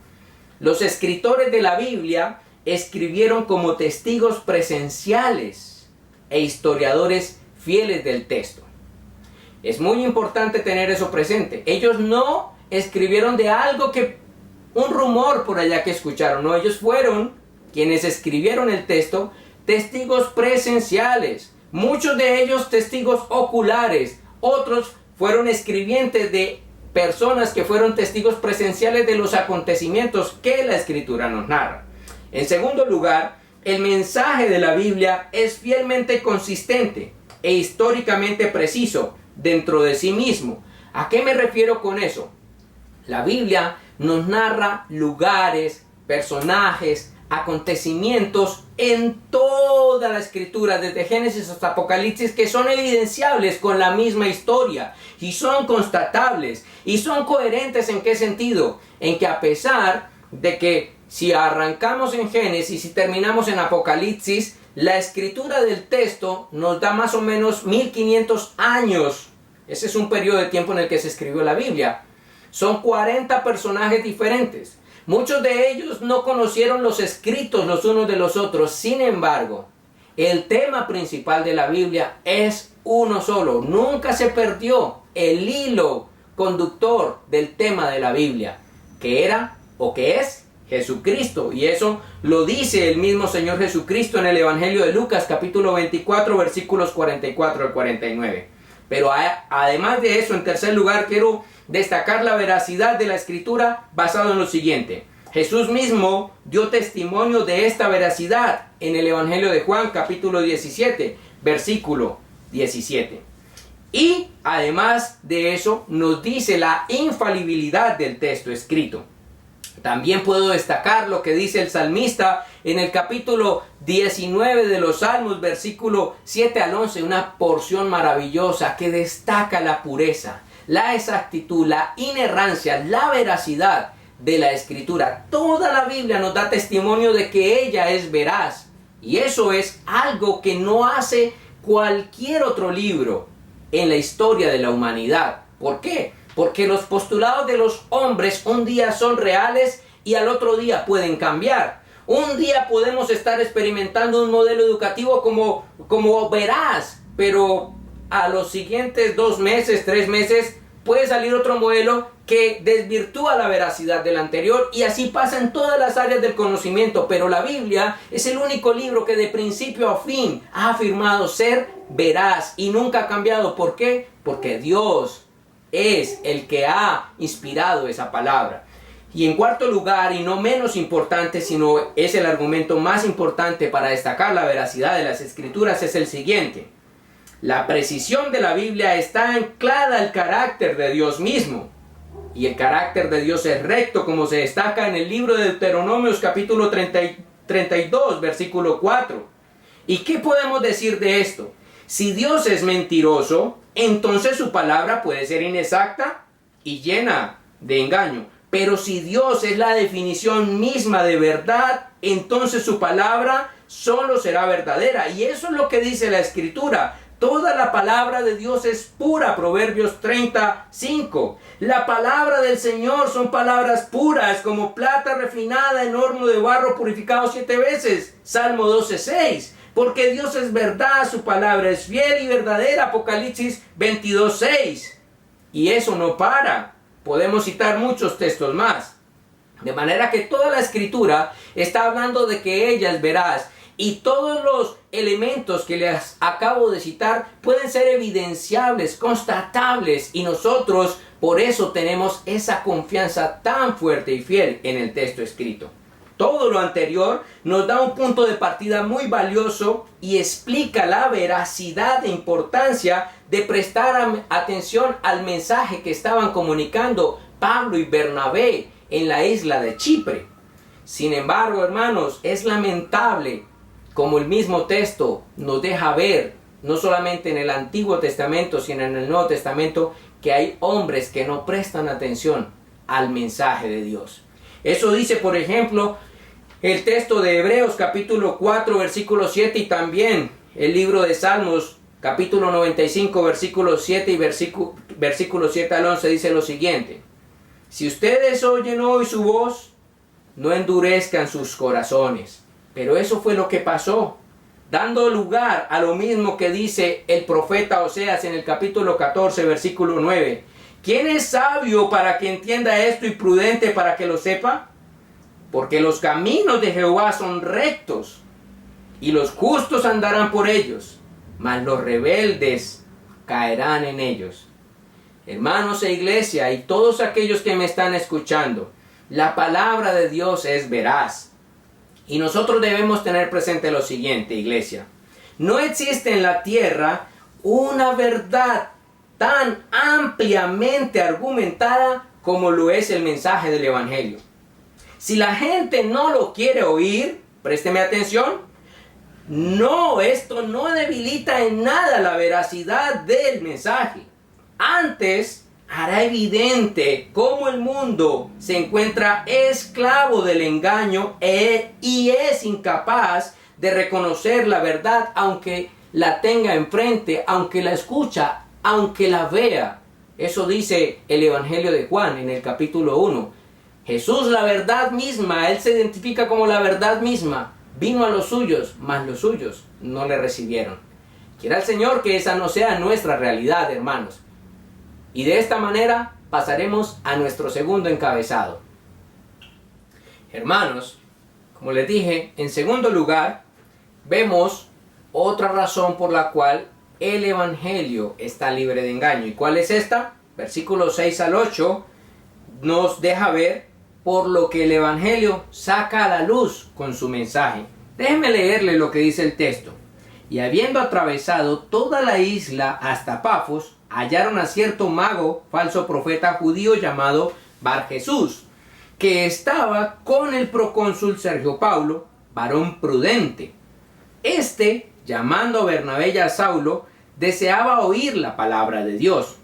los escritores de la Biblia escribieron como testigos presenciales e historiadores fieles del texto. Es muy importante tener eso presente. Ellos no escribieron de algo que un rumor por allá que escucharon, no, ellos fueron quienes escribieron el texto, testigos presenciales, muchos de ellos testigos oculares, otros fueron escribientes de personas que fueron testigos presenciales de los acontecimientos que la Escritura nos narra. En segundo lugar, el mensaje de la Biblia es fielmente consistente e históricamente preciso dentro de sí mismo. ¿A qué me refiero con eso? La Biblia nos narra lugares, personajes, acontecimientos en toda la Escritura, desde Génesis hasta Apocalipsis, que son evidenciables con la misma historia y son constatables y son coherentes. ¿En qué sentido? En que a pesar de que si arrancamos en Génesis y terminamos en Apocalipsis, la escritura del texto nos da más o menos 1500 años. Ese es un periodo de tiempo en el que se escribió la Biblia. Son 40 personajes diferentes. Muchos de ellos no conocieron los escritos los unos de los otros. Sin embargo, el tema principal de la Biblia es uno solo. Nunca se perdió el hilo conductor del tema de la Biblia, que era o que es Jesucristo. Y eso lo dice el mismo Señor Jesucristo en el Evangelio de Lucas, capítulo 24, versículos 44 al 49. Pero además de eso, en tercer lugar, quiero destacar la veracidad de la Escritura basado en lo siguiente. Jesús mismo dio testimonio de esta veracidad en el Evangelio de Juan, capítulo 17, versículo 17. Y además de eso, nos dice la infalibilidad del texto escrito. También puedo destacar lo que dice el salmista en el capítulo 19 de los Salmos, versículo 7 al 11, una porción maravillosa que destaca la pureza, la exactitud, la inerrancia, la veracidad de la Escritura. Toda la Biblia nos da testimonio de que ella es veraz, y eso es algo que no hace cualquier otro libro en la historia de la humanidad. ¿Por qué? Porque los postulados de los hombres un día son reales y al otro día pueden cambiar. Un día podemos estar experimentando un modelo educativo como veraz, pero a los siguientes 2 meses, 3 meses, puede salir otro modelo que desvirtúa la veracidad del anterior, y así pasa en todas las áreas del conocimiento. Pero la Biblia es el único libro que de principio a fin ha afirmado ser veraz y nunca ha cambiado. ¿Por qué? Porque Dios es el que ha inspirado esa palabra. Y en cuarto lugar, y no menos importante, sino es el argumento más importante para destacar la veracidad de las Escrituras, es el siguiente: la precisión de la Biblia está anclada al carácter de Dios mismo. y el carácter de Dios es recto, como se destaca en el libro de Deuteronomios capítulo 32, versículo 4. ¿Y qué podemos decir de esto? Si Dios es mentiroso, entonces su palabra puede ser inexacta y llena de engaño. Pero si Dios es la definición misma de verdad, entonces su palabra solo será verdadera. Y eso es lo que dice la Escritura. Toda la palabra de Dios es pura, Proverbios 35. La palabra del Señor son palabras puras, como plata refinada en horno de barro purificado 7 veces, Salmo 12:6. Porque Dios es verdad, su palabra es fiel y verdadera, Apocalipsis 22:6. Y eso no para. Podemos citar muchos textos más. De manera que toda la Escritura está hablando de que ella es veraz. Y todos los elementos que les acabo de citar pueden ser evidenciables, constatables. Y nosotros por eso tenemos esa confianza tan fuerte y fiel en el texto escrito. Todo lo anterior nos da un punto de partida muy valioso y explica la veracidad e importancia de prestar atención al mensaje que estaban comunicando Pablo y Bernabé en la isla de Chipre. Sin embargo, hermanos, es lamentable como el mismo texto nos deja ver, no solamente en el Antiguo Testamento, sino en el Nuevo Testamento, que hay hombres que no prestan atención al mensaje de Dios. Eso dice, por ejemplo, el texto de Hebreos capítulo 4 versículo 7 y también el libro de Salmos capítulo 95 versículo 7 y versículo 7 al 11 dice lo siguiente: si ustedes oyen hoy su voz, no endurezcan sus corazones. Pero eso fue lo que pasó, dando lugar a lo mismo que dice el profeta Oseas en el capítulo 14 versículo 9. ¿Quién es sabio para que entienda esto y prudente para que lo sepa? Porque los caminos de Jehová son rectos, y los justos andarán por ellos, mas los rebeldes caerán en ellos. Hermanos e iglesia, y todos aquellos que me están escuchando, la palabra de Dios es veraz. Y nosotros debemos tener presente lo siguiente, iglesia. No existe en la tierra una verdad tan ampliamente argumentada como lo es el mensaje del Evangelio. Si la gente no lo quiere oír, présteme atención, esto no debilita en nada la veracidad del mensaje. Antes, hará evidente cómo el mundo se encuentra esclavo del engaño y es incapaz de reconocer la verdad, aunque la tenga enfrente, aunque la escucha, aunque la vea. Eso dice el Evangelio de Juan en el capítulo 1. Jesús, la verdad misma, Él se identifica como la verdad misma. Vino a los suyos, mas los suyos no le recibieron. Quiera el Señor que esa no sea nuestra realidad, hermanos. Y de esta manera pasaremos a nuestro segundo encabezado. Hermanos, como les dije, en segundo lugar, vemos otra razón por la cual el Evangelio está libre de engaño. ¿Y cuál es esta? Versículos 6 al 8 nos deja ver por lo que el Evangelio saca a la luz con su mensaje. Déjenme leerle lo que dice el texto. Y habiendo atravesado toda la isla hasta Pafos, hallaron a cierto mago, falso profeta judío llamado Bar Jesús, que estaba con el procónsul Sergio Paulo, varón prudente. Este, llamando a Bernabé y a Saulo, deseaba oír la palabra de Dios,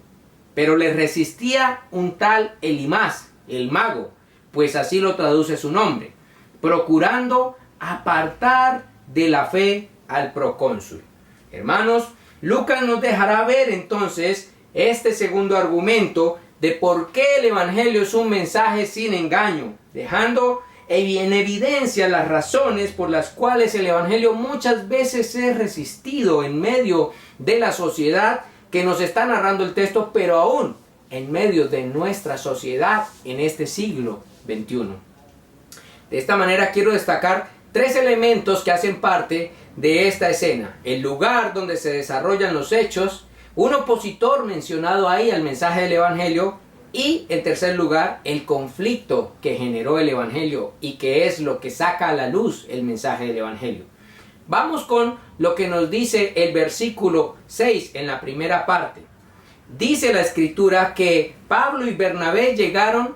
pero le resistía un tal Elimás, el mago, pues así lo traduce su nombre, procurando apartar de la fe al procónsul. Hermanos, Lucas nos dejará ver entonces este segundo argumento de por qué el Evangelio es un mensaje sin engaño, dejando en evidencia las razones por las cuales el Evangelio muchas veces es resistido en medio de la sociedad que nos está narrando el texto, pero aún en medio de nuestra sociedad en este siglo XXI. De esta manera quiero destacar 3 elementos que hacen parte de esta escena: el lugar donde se desarrollan los hechos, un opositor mencionado ahí al mensaje del Evangelio, y en tercer lugar, el conflicto que generó el Evangelio y que es lo que saca a la luz el mensaje del Evangelio. Vamos con lo que nos dice el versículo 6 en la primera parte. dice la escritura que Pablo y Bernabé llegaron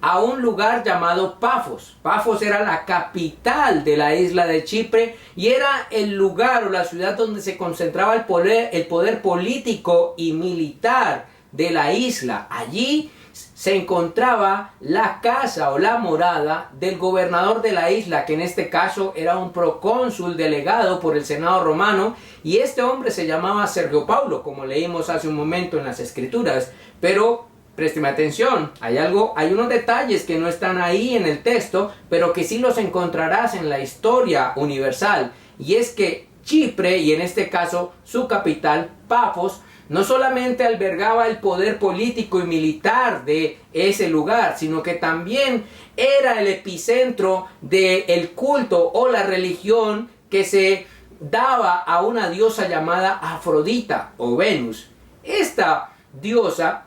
a un lugar llamado Pafos. Pafos era la capital de la isla de Chipre y era el lugar o la ciudad donde se concentraba el poder político y militar de la isla. Allí se encontraba la casa o la morada del gobernador de la isla, que en este caso era un procónsul delegado por el Senado romano, y este hombre se llamaba Sergio Paulo, como leímos hace un momento en las escrituras. Pero présteme atención, hay unos detalles que no están ahí en el texto, pero que sí los encontrarás en la historia universal, y es que Chipre, y en este caso su capital, Pafos, no solamente albergaba el poder político y militar de ese lugar, sino que también era el epicentro del culto o la religión que se daba a una diosa llamada Afrodita o Venus. Esta diosa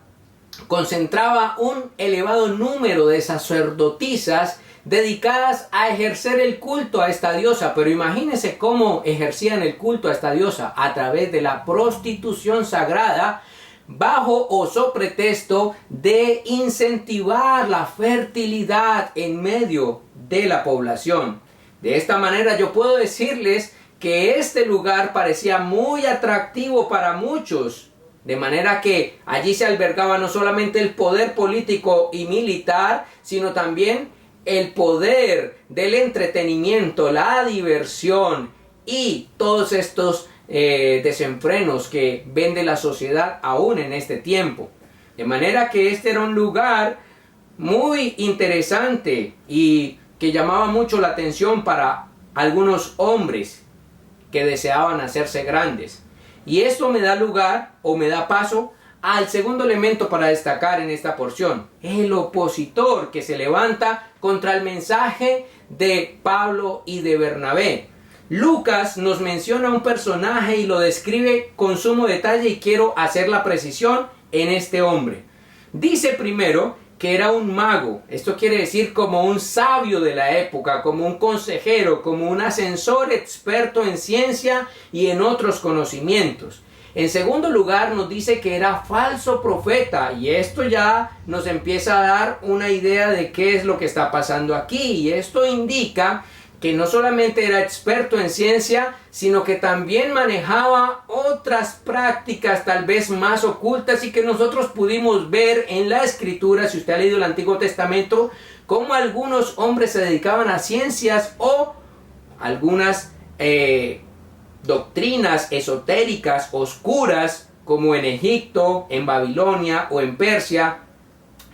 concentraba un elevado número de sacerdotisas dedicadas a ejercer el culto a esta diosa. Pero imagínense cómo ejercían el culto a esta diosa: a través de la prostitución sagrada, bajo o sobre pretexto de incentivar la fertilidad en medio de la población. De esta manera yo puedo decirles que este lugar parecía muy atractivo para muchos, de manera que allí se albergaba no solamente el poder político y militar, sino también el poder del entretenimiento, la diversión y todos estos desenfrenos que vende la sociedad aún en este tiempo. De manera que este era un lugar muy interesante y que llamaba mucho la atención para algunos hombres que deseaban hacerse grandes. Y esto me da lugar o me da paso al segundo elemento para destacar en esta porción: el opositor que se levanta contra el mensaje de Pablo y de Bernabé. Lucas nos menciona un personaje y lo describe con sumo detalle, y quiero hacer la precisión en este hombre. Dice primero que era un mago. Esto quiere decir como un sabio de la época, como un consejero, como un asesor experto en ciencia y en otros conocimientos. En segundo lugar, nos dice que era falso profeta, y esto ya nos empieza a dar una idea de qué es lo que está pasando aquí. Y esto indica que no solamente era experto en ciencia, sino que también manejaba otras prácticas tal vez más ocultas, y que nosotros pudimos ver en la escritura, si usted ha leído el Antiguo Testamento, cómo algunos hombres se dedicaban a ciencias o algunas doctrinas esotéricas oscuras, como en Egipto, en Babilonia o en Persia.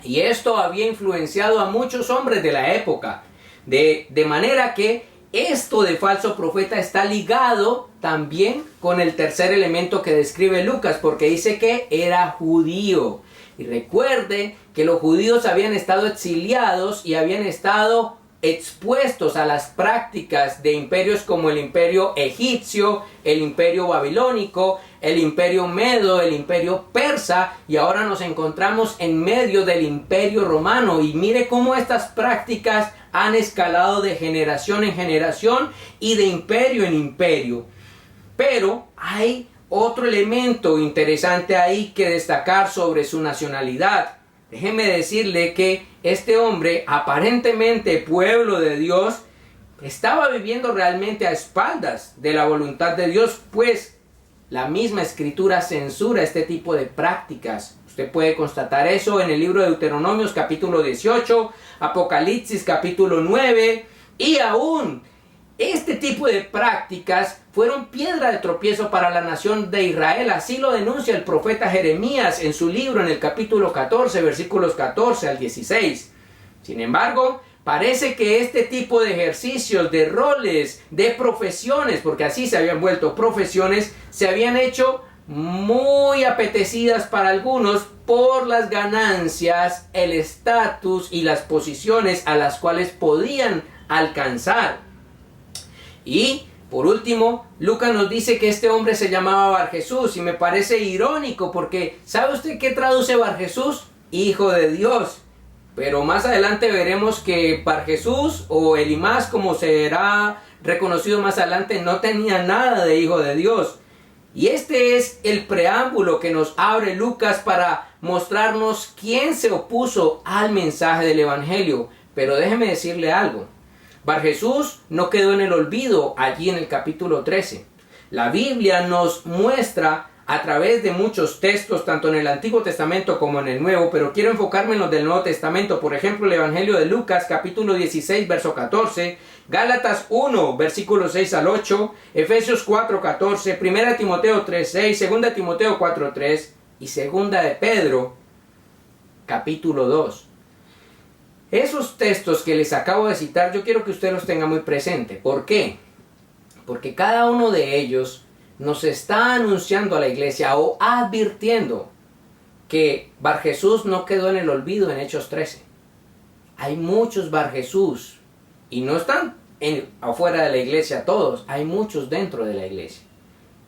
Y esto había influenciado a muchos hombres de la época. De manera que esto de falso profeta está ligado también con el tercer elemento que describe Lucas, porque dice que era judío. Y recuerde que los judíos habían estado exiliados y habían estado expuestos a las prácticas de imperios como el imperio egipcio, el imperio babilónico, el imperio medo, el imperio persa, y ahora nos encontramos en medio del imperio romano. Y mire cómo estas prácticas han escalado de generación en generación y de imperio en imperio. Pero hay otro elemento interesante ahí que destacar sobre su nacionalidad. Déjeme decirle que este hombre, aparentemente pueblo de Dios, estaba viviendo realmente a espaldas de la voluntad de Dios, pues la misma escritura censura este tipo de prácticas. Usted puede constatar eso en el libro de Deuteronomios capítulo 18, Apocalipsis capítulo 9, y aún este tipo de prácticas fueron piedra de tropiezo para la nación de Israel. Así lo denuncia el profeta Jeremías en su libro en el capítulo 14, versículos 14 al 16. Sin embargo, parece que este tipo de ejercicios, de roles, de profesiones, porque así se habían vuelto profesiones, se habían hecho muy apetecidas para algunos por las ganancias, el estatus y las posiciones a las cuales podían alcanzar. Y por último, Lucas nos dice que este hombre se llamaba Barjesús, y me parece irónico porque ¿sabe usted qué traduce Barjesús? Hijo de Dios. Pero más adelante veremos que Barjesús, o Elimás como será reconocido más adelante, no tenía nada de hijo de Dios. Y este es el preámbulo que nos abre Lucas para mostrarnos quién se opuso al mensaje del Evangelio. Pero déjeme decirle algo. Bar Jesús no quedó en el olvido allí en el capítulo 13. La Biblia nos muestra a través de muchos textos, tanto en el Antiguo Testamento como en el Nuevo, pero quiero enfocarme en los del Nuevo Testamento. Por ejemplo, el Evangelio de Lucas, capítulo 16, verso 14, Gálatas 1, versículos 6 al 8, Efesios 4, 14, 1 Timoteo 3, 6, 2 Timoteo 4, 3 y 2 de Pedro, capítulo 2. Esos textos que les acabo de citar, yo quiero que usted los tenga muy presente. ¿Por qué? Porque cada uno de ellos nos está anunciando a la iglesia o advirtiendo que Bar Jesús no quedó en el olvido en Hechos 13. Hay muchos Bar Jesús y no están afuera de la iglesia todos, hay muchos dentro de la iglesia.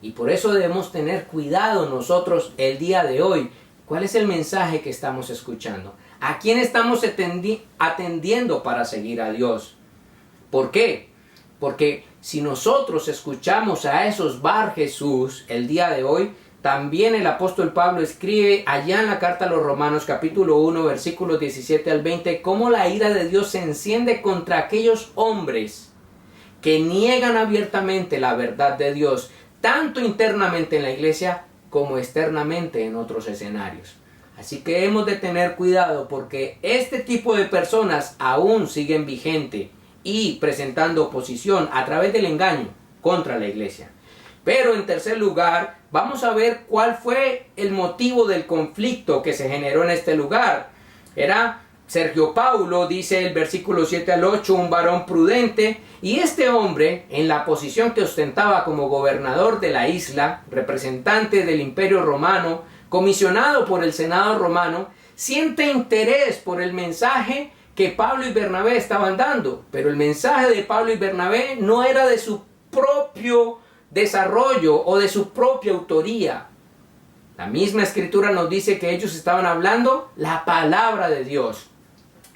Y por eso debemos tener cuidado nosotros el día de hoy. ¿Cuál es el mensaje que estamos escuchando? ¿A quién estamos atendiendo para seguir a Dios? ¿Por qué? Porque si nosotros escuchamos a esos Bar Jesús el día de hoy, también el apóstol Pablo escribe allá en la carta a los Romanos capítulo 1 versículos 17 al 20 cómo la ira de Dios se enciende contra aquellos hombres que niegan abiertamente la verdad de Dios, tanto internamente en la iglesia como externamente en otros escenarios. Así que hemos de tener cuidado porque este tipo de personas aún siguen vigentes y presentando oposición a través del engaño contra la iglesia. Pero en tercer lugar, vamos a ver cuál fue el motivo del conflicto que se generó en este lugar. Era Sergio Paulo, dice el versículo 7 al 8, un varón prudente, y este hombre, en la posición que ostentaba como gobernador de la isla, representante del Imperio Romano, comisionado por el Senado romano, siente interés por el mensaje que Pablo y Bernabé estaban dando, pero el mensaje de Pablo y Bernabé no era de su propio desarrollo o de su propia autoría. La misma escritura nos dice que ellos estaban hablando la palabra de Dios.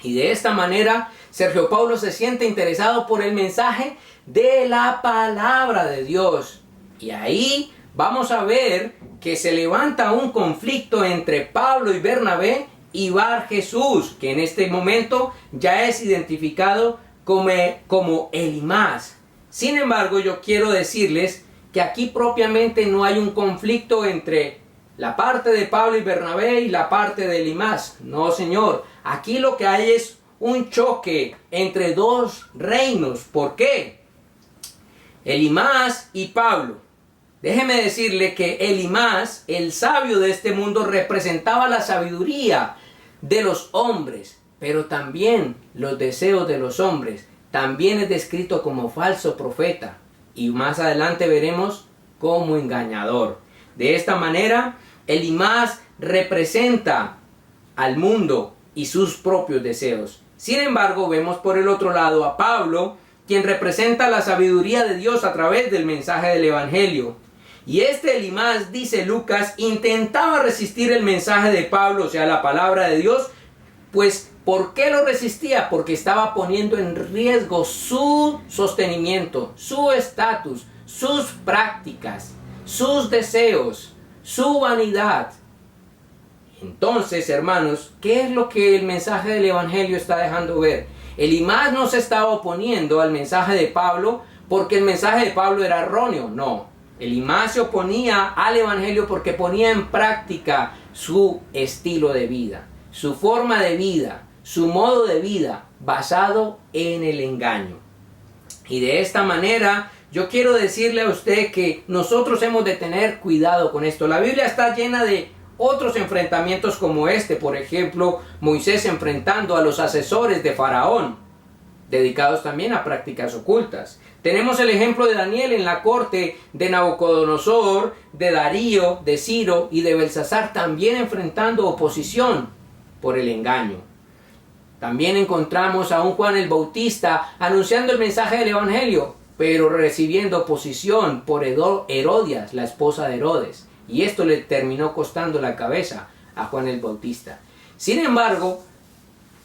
Y de esta manera, Sergio Paulo se siente interesado por el mensaje de la palabra de Dios. Y ahí vamos a ver que se levanta un conflicto entre Pablo y Bernabé y Bar Jesús, que en este momento ya es identificado como Elimas. Sin embargo, yo quiero decirles que aquí propiamente no hay un conflicto entre la parte de Pablo y Bernabé y la parte de Elimas. No, señor. Aquí lo que hay es un choque entre dos reinos. ¿Por qué? Elimas y Pablo. Déjeme decirle que Elimas, el sabio de este mundo, representaba la sabiduría de los hombres, pero también los deseos de los hombres. También es descrito como falso profeta y más adelante veremos como engañador. De esta manera, Elimas representa al mundo y sus propios deseos. Sin embargo, vemos por el otro lado a Pablo, quien representa la sabiduría de Dios a través del mensaje del Evangelio. Y este Elimas, dice Lucas, intentaba resistir el mensaje de Pablo, o sea, la palabra de Dios. Pues, ¿por qué lo resistía? Porque estaba poniendo en riesgo su sostenimiento, su estatus, sus prácticas, sus deseos, su vanidad. Entonces, hermanos, ¿qué es lo que el mensaje del Evangelio está dejando ver? Elimas no se estaba oponiendo al mensaje de Pablo porque el mensaje de Pablo era erróneo, no. Elimas se oponía al Evangelio porque ponía en práctica su estilo de vida, su forma de vida, su modo de vida basado en el engaño. Y de esta manera yo quiero decirle a usted que nosotros hemos de tener cuidado con esto. La Biblia está llena de otros enfrentamientos como este. Por ejemplo, Moisés enfrentando a los asesores de Faraón, dedicados también a prácticas ocultas. Tenemos el ejemplo de Daniel en la corte de Nabucodonosor, de Darío, de Ciro y de Belsasar, también enfrentando oposición por el engaño. También encontramos a un Juan el Bautista anunciando el mensaje del Evangelio, pero recibiendo oposición por Herodias, la esposa de Herodes. Y esto le terminó costando la cabeza a Juan el Bautista. Sin embargo,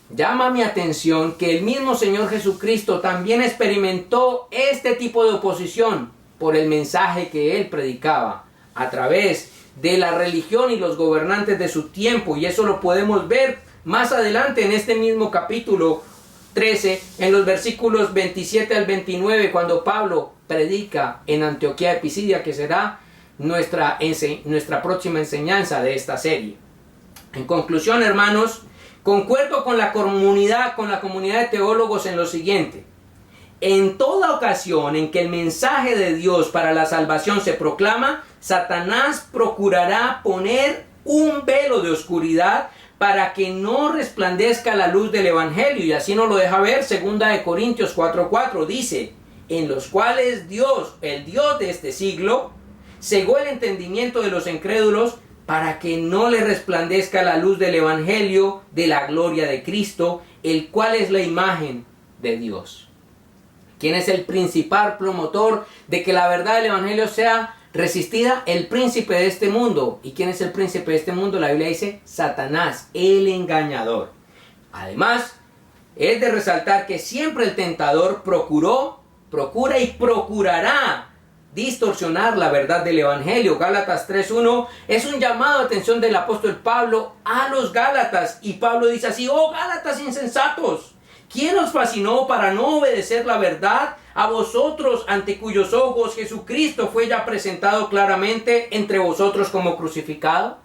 llama mi atención que el mismo Señor Jesucristo también experimentó este tipo de oposición por el mensaje que Él predicaba a través de la religión y los gobernantes de su tiempo, y eso lo podemos ver más adelante en este mismo capítulo 13, en los versículos 27 al 29, cuando Pablo predica en Antioquía de Pisidia, que será nuestra próxima enseñanza de esta serie. En conclusión, hermanos, concuerdo con la comunidad de teólogos en lo siguiente: en toda ocasión en que el mensaje de Dios para la salvación se proclama, Satanás procurará poner un velo de oscuridad para que no resplandezca la luz del Evangelio. Y así nos lo deja ver 2 Corintios 4:4. Dice: en los cuales Dios, el Dios de este siglo, cegó el entendimiento de los incrédulos para que no le resplandezca la luz del Evangelio de la gloria de Cristo, el cual es la imagen de Dios. ¿Quién es el principal promotor de que la verdad del Evangelio sea resistida? El príncipe de este mundo. ¿Y quién es el príncipe de este mundo? La Biblia dice Satanás, el engañador. Además, es de resaltar que siempre el tentador procura y procurará distorsionar la verdad del Evangelio. Gálatas 3:1 es un llamado de atención del apóstol Pablo a los Gálatas, y Pablo dice así: oh Gálatas insensatos, ¿quién os fascinó para no obedecer la verdad? A vosotros, ante cuyos ojos Jesucristo fue ya presentado claramente entre vosotros como crucificado.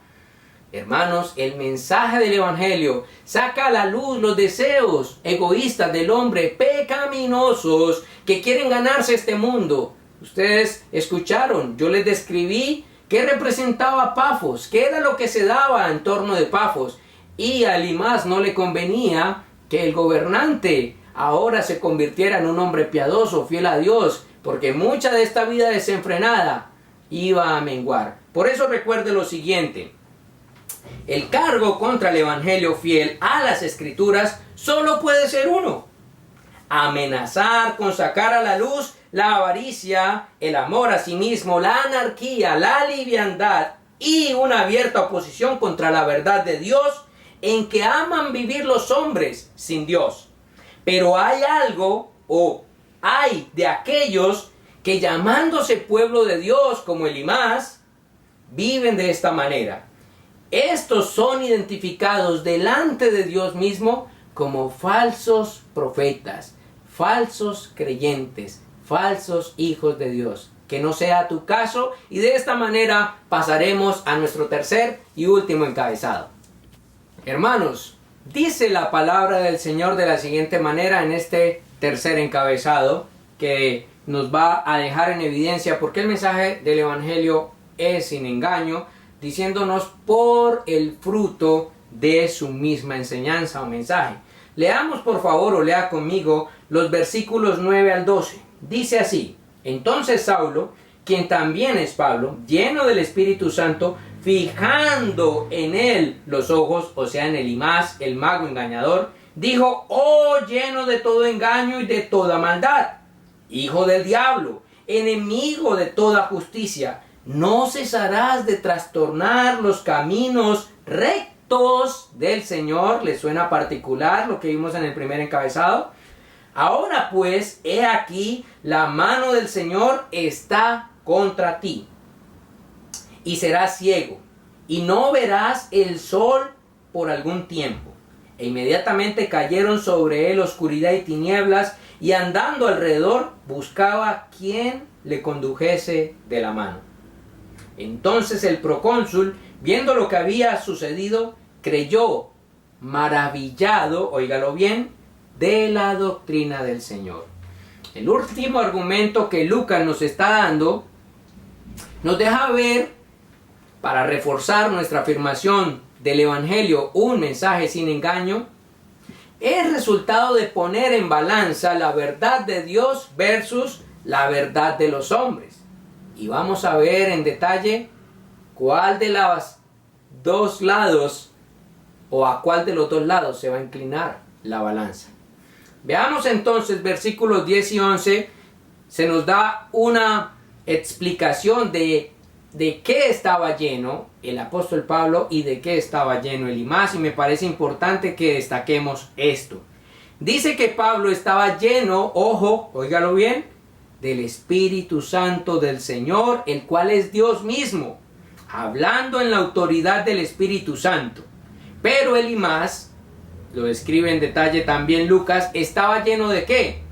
Hermanos, el mensaje del Evangelio saca a la luz los deseos egoístas del hombre, pecaminosos, que quieren ganarse este mundo. Ustedes escucharon, yo les describí qué representaba Pafos, qué era lo que se daba en torno de Pafos. Y a Elimas no le convenía que el gobernante ahora se convirtiera en un hombre piadoso, fiel a Dios, porque mucha de esta vida desenfrenada iba a menguar. Por eso recuerde lo siguiente: el cargo contra el Evangelio fiel a las Escrituras solo puede ser uno: amenazar con sacar a la luz la avaricia, el amor a sí mismo, la anarquía, la liviandad y una abierta oposición contra la verdad de Dios, en que aman vivir los hombres sin Dios. Pero hay algo, o hay de aquellos que, llamándose pueblo de Dios como Elimas, viven de esta manera. Estos son identificados delante de Dios mismo como falsos profetas, falsos creyentes, falsos hijos de Dios. Que no sea tu caso, y de esta manera pasaremos a nuestro tercer y último encabezado. Hermanos, dice la palabra del Señor de la siguiente manera en este tercer encabezado, que nos va a dejar en evidencia por qué el mensaje del Evangelio es sin engaño, diciéndonos por el fruto de su misma enseñanza o mensaje. Leamos por favor, o lea conmigo, los versículos 9 al 12. Dice así: entonces Saulo, quien también es Pablo, lleno del Espíritu Santo, fijando en él los ojos, o sea en Elimas, el mago engañador, dijo: oh, lleno de todo engaño y de toda maldad, hijo del diablo, enemigo de toda justicia, ¿no cesarás de trastornar los caminos rectos del Señor? ¿Le suena particular lo que vimos en el primer encabezado? Ahora pues, he aquí, la mano del Señor está contra ti, y serás ciego, y no verás el sol por algún tiempo. E inmediatamente cayeron sobre él oscuridad y tinieblas, y andando alrededor buscaba quien le condujese de la mano. Entonces el procónsul, viendo lo que había sucedido, creyó, maravillado, óigalo bien, de la doctrina del Señor. El último argumento que Lucas nos está dando nos deja ver, para reforzar nuestra afirmación del Evangelio, un mensaje sin engaño, es resultado de poner en balanza la verdad de Dios versus la verdad de los hombres. Y vamos a ver en detalle cuál de los dos lados, o a cuál de los dos lados se va a inclinar la balanza. Veamos entonces versículos 10 y 11, se nos da una explicación de qué estaba lleno el apóstol Pablo y de qué estaba lleno Elimas, y me parece importante que destaquemos esto. Dice que Pablo estaba lleno, ojo, óigalo bien, del Espíritu Santo del Señor, el cual es Dios mismo. hablando en la autoridad del Espíritu Santo. Pero Elimás, lo describe en detalle también Lucas, estaba lleno de ¿qué?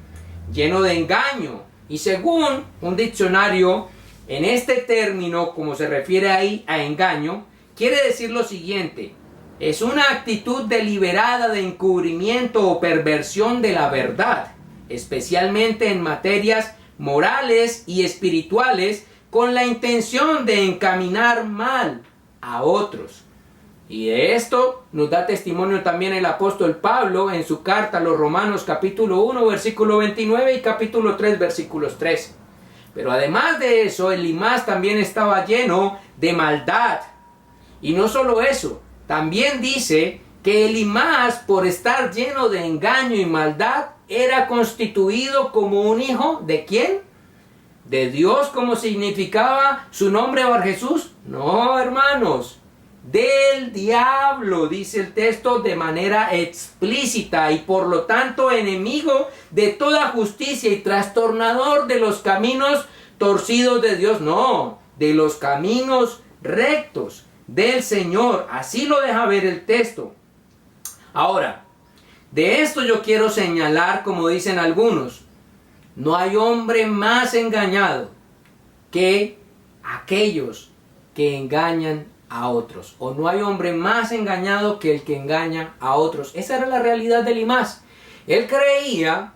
Lleno de engaño. Y según un diccionario, en este término, como se refiere ahí a engaño, quiere decir lo siguiente: es una actitud deliberada de encubrimiento o perversión de la verdad, especialmente en materias morales y espirituales, con la intención de encaminar mal a otros. Y de esto nos da testimonio también el apóstol Pablo en su carta a los Romanos capítulo 1 versículo 29 y capítulo 3 versículos 13. Pero además de eso, Elimás también estaba lleno de maldad. Y no solo eso, también dice que Elimás, por estar lleno de engaño y maldad, era constituido como un hijo ¿de quién? ¿De Dios, como significaba su nombre Bar Jesús? No, hermanos, del diablo, dice el texto de manera explícita, y por lo tanto enemigo de toda justicia y trastornador de los caminos torcidos de Dios, no, de los caminos rectos del Señor. Así lo deja ver el texto. Ahora, de esto yo quiero señalar, como dicen algunos, no hay hombre más engañado que aquellos que engañan a otros, o no hay hombre más engañado que el que engaña a otros. Esa era la realidad de Elimás. Él creía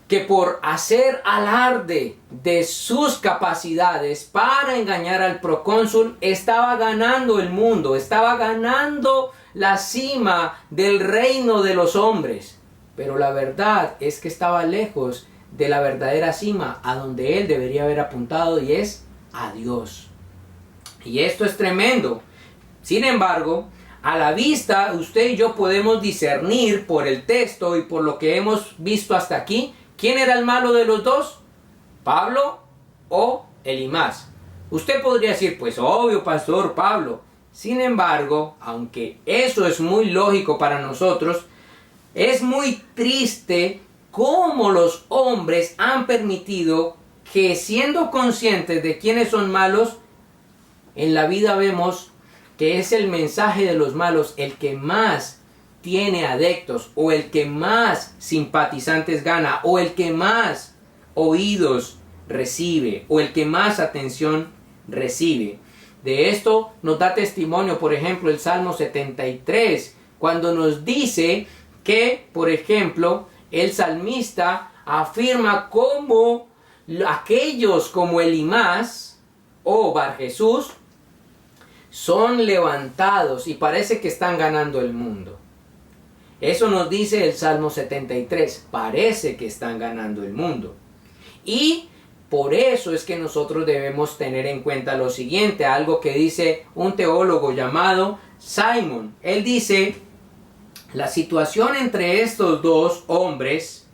que por hacer alarde de sus capacidades para engañar al procónsul, estaba ganando el mundo, estaba ganando la cima del reino de los hombres. Pero la verdad es que estaba lejos de la verdadera cima a donde él debería haber apuntado, y es a Dios. Y esto es tremendo. Sin embargo, a la vista, usted y yo podemos discernir por el texto y por lo que hemos visto hasta aquí, ¿quién era el malo de los dos? ¿Pablo o Elimás? Usted podría decir, pues obvio, pastor, Pablo. Sin embargo, aunque eso es muy lógico para nosotros, es muy triste cómo los hombres han permitido que, siendo conscientes de quiénes son malos, en la vida vemos que es el mensaje de los malos el que más tiene adeptos, o el que más simpatizantes gana, o el que más oídos recibe, o el que más atención recibe. De esto nos da testimonio, por ejemplo, el Salmo 73, cuando nos dice que, por ejemplo, el salmista afirma cómo aquellos como Elimás o Bar Jesús son levantados y parece que están ganando el mundo. Eso nos dice el Salmo 73, parece que están ganando el mundo. Y por eso es que nosotros debemos tener en cuenta lo siguiente, algo que dice un teólogo llamado Simon. Él dice: la situación entre estos dos hombres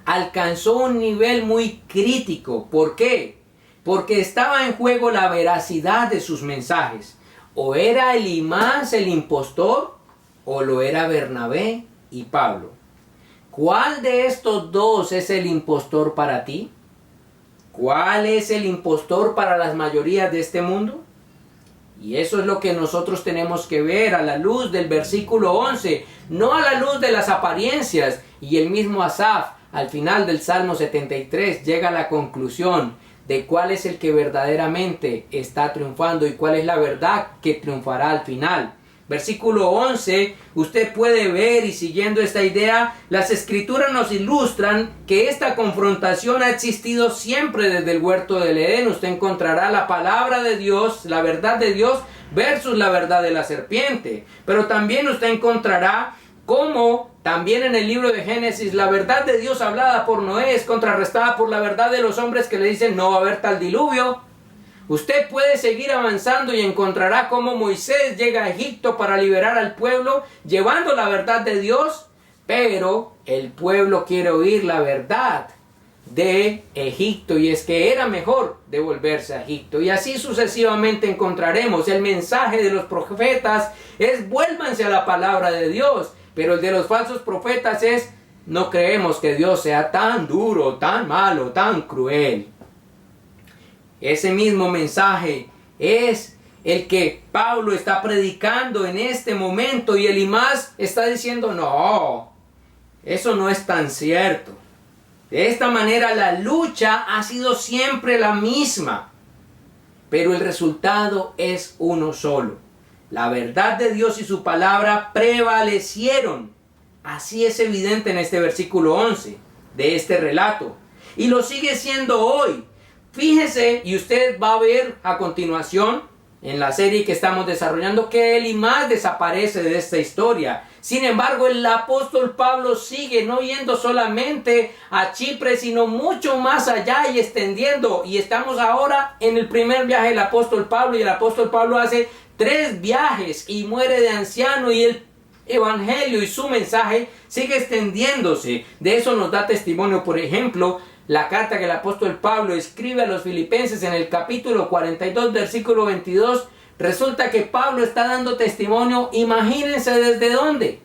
alcanzó un nivel muy crítico. ¿Por qué? Porque estaba en juego la veracidad de sus mensajes. O era Elimás el impostor, o lo era Bernabé y Pablo. ¿Cuál de estos dos es el impostor para ti? ¿Cuál es el impostor para las mayorías de este mundo? Y eso es lo que nosotros tenemos que ver a la luz del versículo 11, no a la luz de las apariencias. Y el mismo Asaf, al final del Salmo 73, llega a la conclusión de cuál es el que verdaderamente está triunfando y cuál es la verdad que triunfará al final. Versículo 11, usted puede ver, y siguiendo esta idea, las escrituras nos ilustran que esta confrontación ha existido siempre desde el huerto del Edén. Usted encontrará la palabra de Dios, la verdad de Dios versus la verdad de la serpiente. Pero también usted encontrará cómo también en el libro de Génesis la verdad de Dios hablada por Noé es contrarrestada por la verdad de los hombres que le dicen no va a haber tal diluvio. Usted puede seguir avanzando y encontrará cómo Moisés llega a Egipto para liberar al pueblo llevando la verdad de Dios, pero el pueblo quiere oír la verdad de Egipto, y es que era mejor devolverse a Egipto. Y así sucesivamente encontraremos. El mensaje de los profetas es vuélvanse a la palabra de Dios, pero el de los falsos profetas es no creemos que Dios sea tan duro, tan malo, tan cruel. Ese mismo mensaje es el que Pablo está predicando en este momento, y Elimas está diciendo, no, eso no es tan cierto. De esta manera la lucha ha sido siempre la misma, pero el resultado es uno solo. La verdad de Dios y su palabra prevalecieron. Así es evidente en este versículo 11 de este relato. Y lo sigue siendo hoy. Fíjese, y usted va a ver a continuación en la serie que estamos desarrollando, que Elimas desaparece de esta historia. Sin embargo, el apóstol Pablo sigue no yendo solamente a Chipre, sino mucho más allá y extendiendo. Y estamos ahora en el primer viaje del apóstol Pablo, y el apóstol Pablo hace 3 viajes y muere de anciano, y el evangelio y su mensaje sigue extendiéndose. De eso nos da testimonio, por ejemplo, la carta que el apóstol Pablo escribe a los filipenses en el capítulo 42, versículo 22. Resulta que Pablo está dando testimonio, imagínense desde dónde.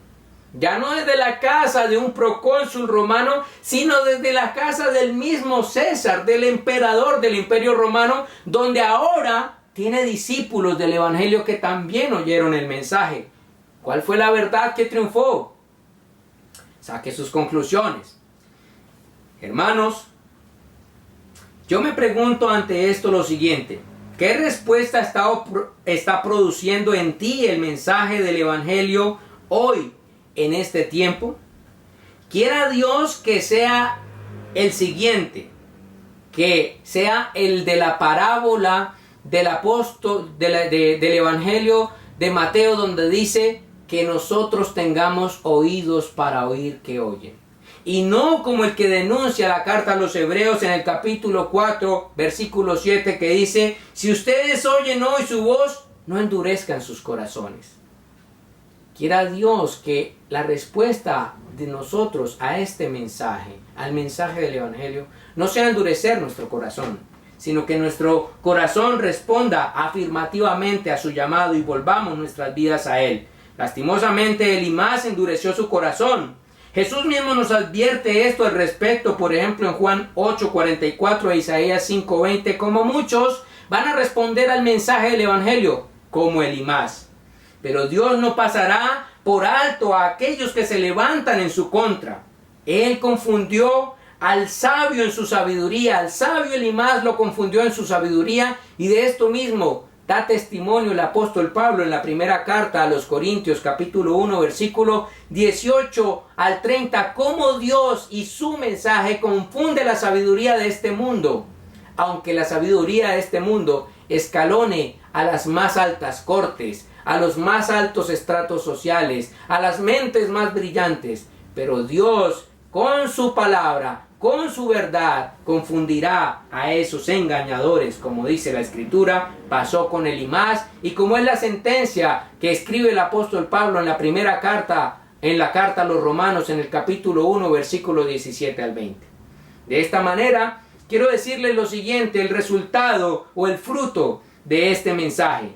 Ya no desde la casa de un procónsul romano, sino desde la casa del mismo César, del emperador del imperio romano, donde ahora tiene discípulos del evangelio que también oyeron el mensaje. ¿Cuál fue la verdad que triunfó? Saque sus conclusiones. Hermanos, yo me pregunto ante esto lo siguiente: ¿qué respuesta está produciendo en ti el mensaje del evangelio hoy, en este tiempo? Quiera Dios que sea el siguiente, que sea el de la parábola del apóstol, del evangelio de Mateo, donde dice que nosotros tengamos oídos para oír que oyen. Y no como el que denuncia la carta a los Hebreos en el capítulo 4, versículo 7, que dice: si ustedes oyen hoy su voz, no endurezcan sus corazones. Quiera Dios que la respuesta de nosotros a este mensaje, al mensaje del evangelio, no sea endurecer nuestro corazón, sino que nuestro corazón responda afirmativamente a su llamado y volvamos nuestras vidas a Él. Lastimosamente, Elimas endureció su corazón. Jesús mismo nos advierte esto al respecto, por ejemplo en Juan 8:44 e Isaías 5:20, como muchos van a responder al mensaje del evangelio, como Elimas. Pero Dios no pasará por alto a aquellos que se levantan en su contra. Él confundió al sabio en su sabiduría, al sabio Elimas lo confundió en su sabiduría, y de esto mismo da testimonio el apóstol Pablo en la primera carta a los Corintios, capítulo 1, versículo 18 al 30, cómo Dios y su mensaje confunde la sabiduría de este mundo, aunque la sabiduría de este mundo escalone a las más altas cortes, a los más altos estratos sociales, a las mentes más brillantes, pero Dios con su palabra, con su verdad, confundirá a esos engañadores, como dice la Escritura. Pasó con Elimas, y como es la sentencia que escribe el apóstol Pablo en la primera carta, en la carta a los Romanos, en el capítulo 1, versículo 17 al 20. De esta manera, quiero decirles lo siguiente: el resultado o el fruto de este mensaje.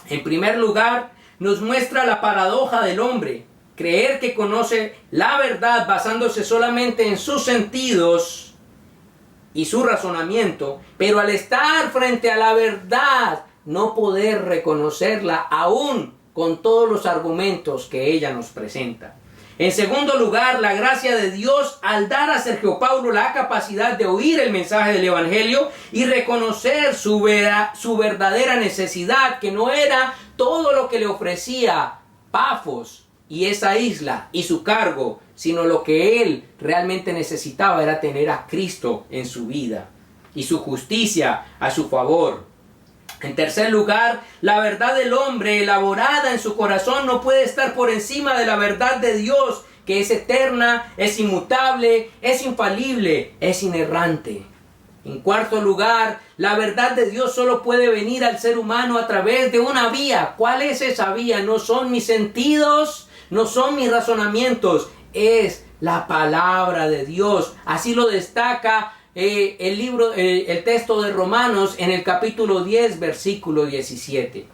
En primer lugar, nos muestra la paradoja del hombre. Creer que conoce la verdad basándose solamente en sus sentidos y su razonamiento, pero al estar frente a la verdad no poder reconocerla aún con todos los argumentos que ella nos presenta. En segundo lugar, la gracia de Dios al dar a Sergio Paulo la capacidad de oír el mensaje del evangelio y reconocer su verdadera necesidad, que no era todo lo que le ofrecía Pafos y esa isla y su cargo, sino lo que él realmente necesitaba era tener a Cristo en su vida y su justicia a su favor. En tercer lugar, la verdad del hombre elaborada en su corazón no puede estar por encima de la verdad de Dios, que es eterna, es inmutable, es infalible, es inerrante. En cuarto lugar, la verdad de Dios solo puede venir al ser humano a través de una vía. ¿Cuál es esa vía? No son mis sentidos, no son mis razonamientos, es la palabra de Dios. Así lo destaca el texto de Romanos en el capítulo 10, versículo 17.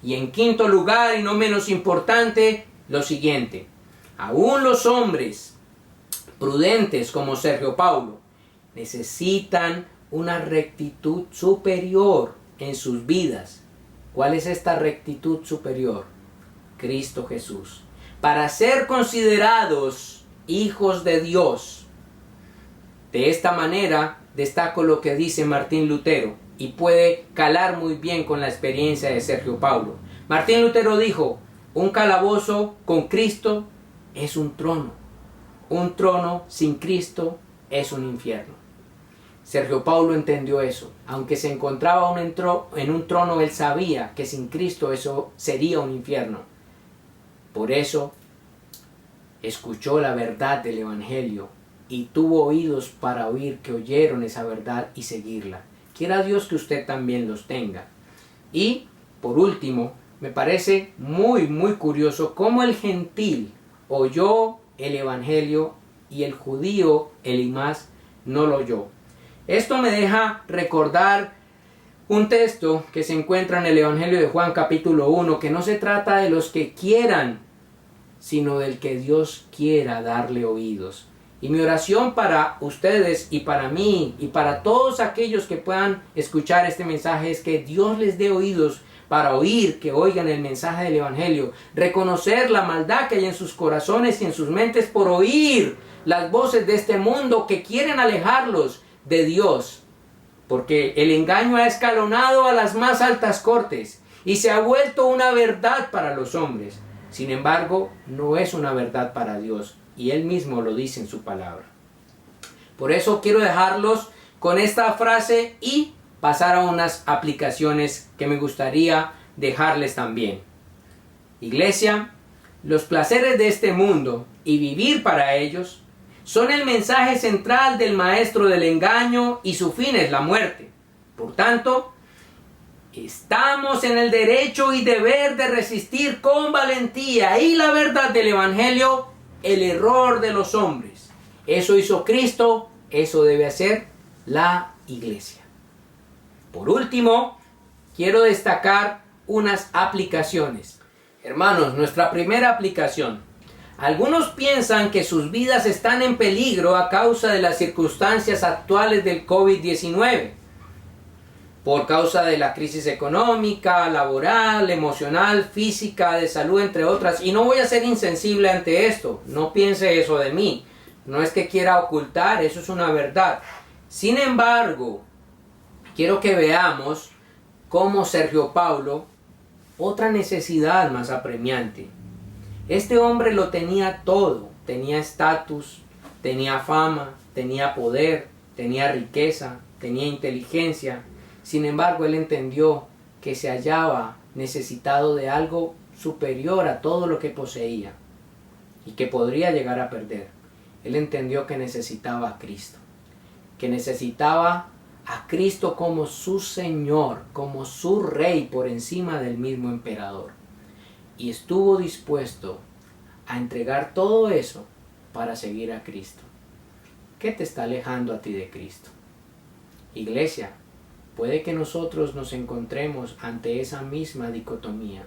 Y en quinto lugar, y no menos importante, lo siguiente: aún los hombres prudentes como Sergio Paulo necesitan una rectitud superior en sus vidas ¿Cuál es esta rectitud superior? Cristo Jesús. Para ser considerados hijos de Dios. De esta manera destaco lo que dice Martín Lutero y puede calar muy bien con la experiencia de Sergio Paulo. Martín Lutero dijo: un calabozo con Cristo es un trono. Un trono sin Cristo es un infierno. Sergio Paulo entendió eso. Aunque se encontraba en un trono, él sabía que sin Cristo eso sería un infierno. Por eso escuchó la verdad del Evangelio y tuvo oídos para oír, que oyeron esa verdad y seguirla. Quiera Dios que usted también los tenga. Y por último, me parece muy curioso cómo el gentil oyó el Evangelio y el judío, Elimas, no lo oyó. Esto me deja recordar un texto que se encuentra en el Evangelio de Juan capítulo 1, que no se trata de los que quieran, sino del que Dios quiera darle oídos. Y mi oración para ustedes y para mí y para todos aquellos que puedan escuchar este mensaje es que Dios les dé oídos para oír, que oigan el mensaje del Evangelio, reconocer la maldad que hay en sus corazones y en sus mentes por oír las voces de este mundo que quieren alejarlos de Dios, porque el engaño ha escalonado a las más altas cortes y se ha vuelto una verdad para los hombres. Sin embargo, no es una verdad para Dios, y Él mismo lo dice en su palabra. Por eso quiero dejarlos con esta frase y pasar a unas aplicaciones que me gustaría dejarles también. Iglesia, los placeres de este mundo y vivir para ellos son el mensaje central del maestro del engaño y su fin es la muerte. Por tanto, estamos en el derecho y deber de resistir con valentía y la verdad del Evangelio el error de los hombres. Eso hizo Cristo, eso debe hacer la Iglesia. Por último, quiero destacar unas aplicaciones. Hermanos, nuestra primera aplicación. Algunos piensan que sus vidas están en peligro a causa de las circunstancias actuales del COVID-19. Por causa de la crisis económica, laboral, emocional, física, de salud, entre otras. Y no voy a ser insensible ante esto. No piense eso de mí. No es que quiera ocultar, eso es una verdad. Sin embargo, quiero que veamos cómo Sergio Paulo, otra necesidad más apremiante. Este hombre lo tenía todo, tenía estatus, tenía fama, tenía poder, tenía riqueza, tenía inteligencia. Sin embargo, él entendió que se hallaba necesitado de algo superior a todo lo que poseía y que podría llegar a perder. Él entendió que necesitaba a Cristo, que necesitaba a Cristo como su Señor, como su Rey por encima del mismo emperador. Y estuvo dispuesto a entregar todo eso para seguir a Cristo. ¿Qué te está alejando a ti de Cristo? Iglesia, puede que nosotros nos encontremos ante esa misma dicotomía.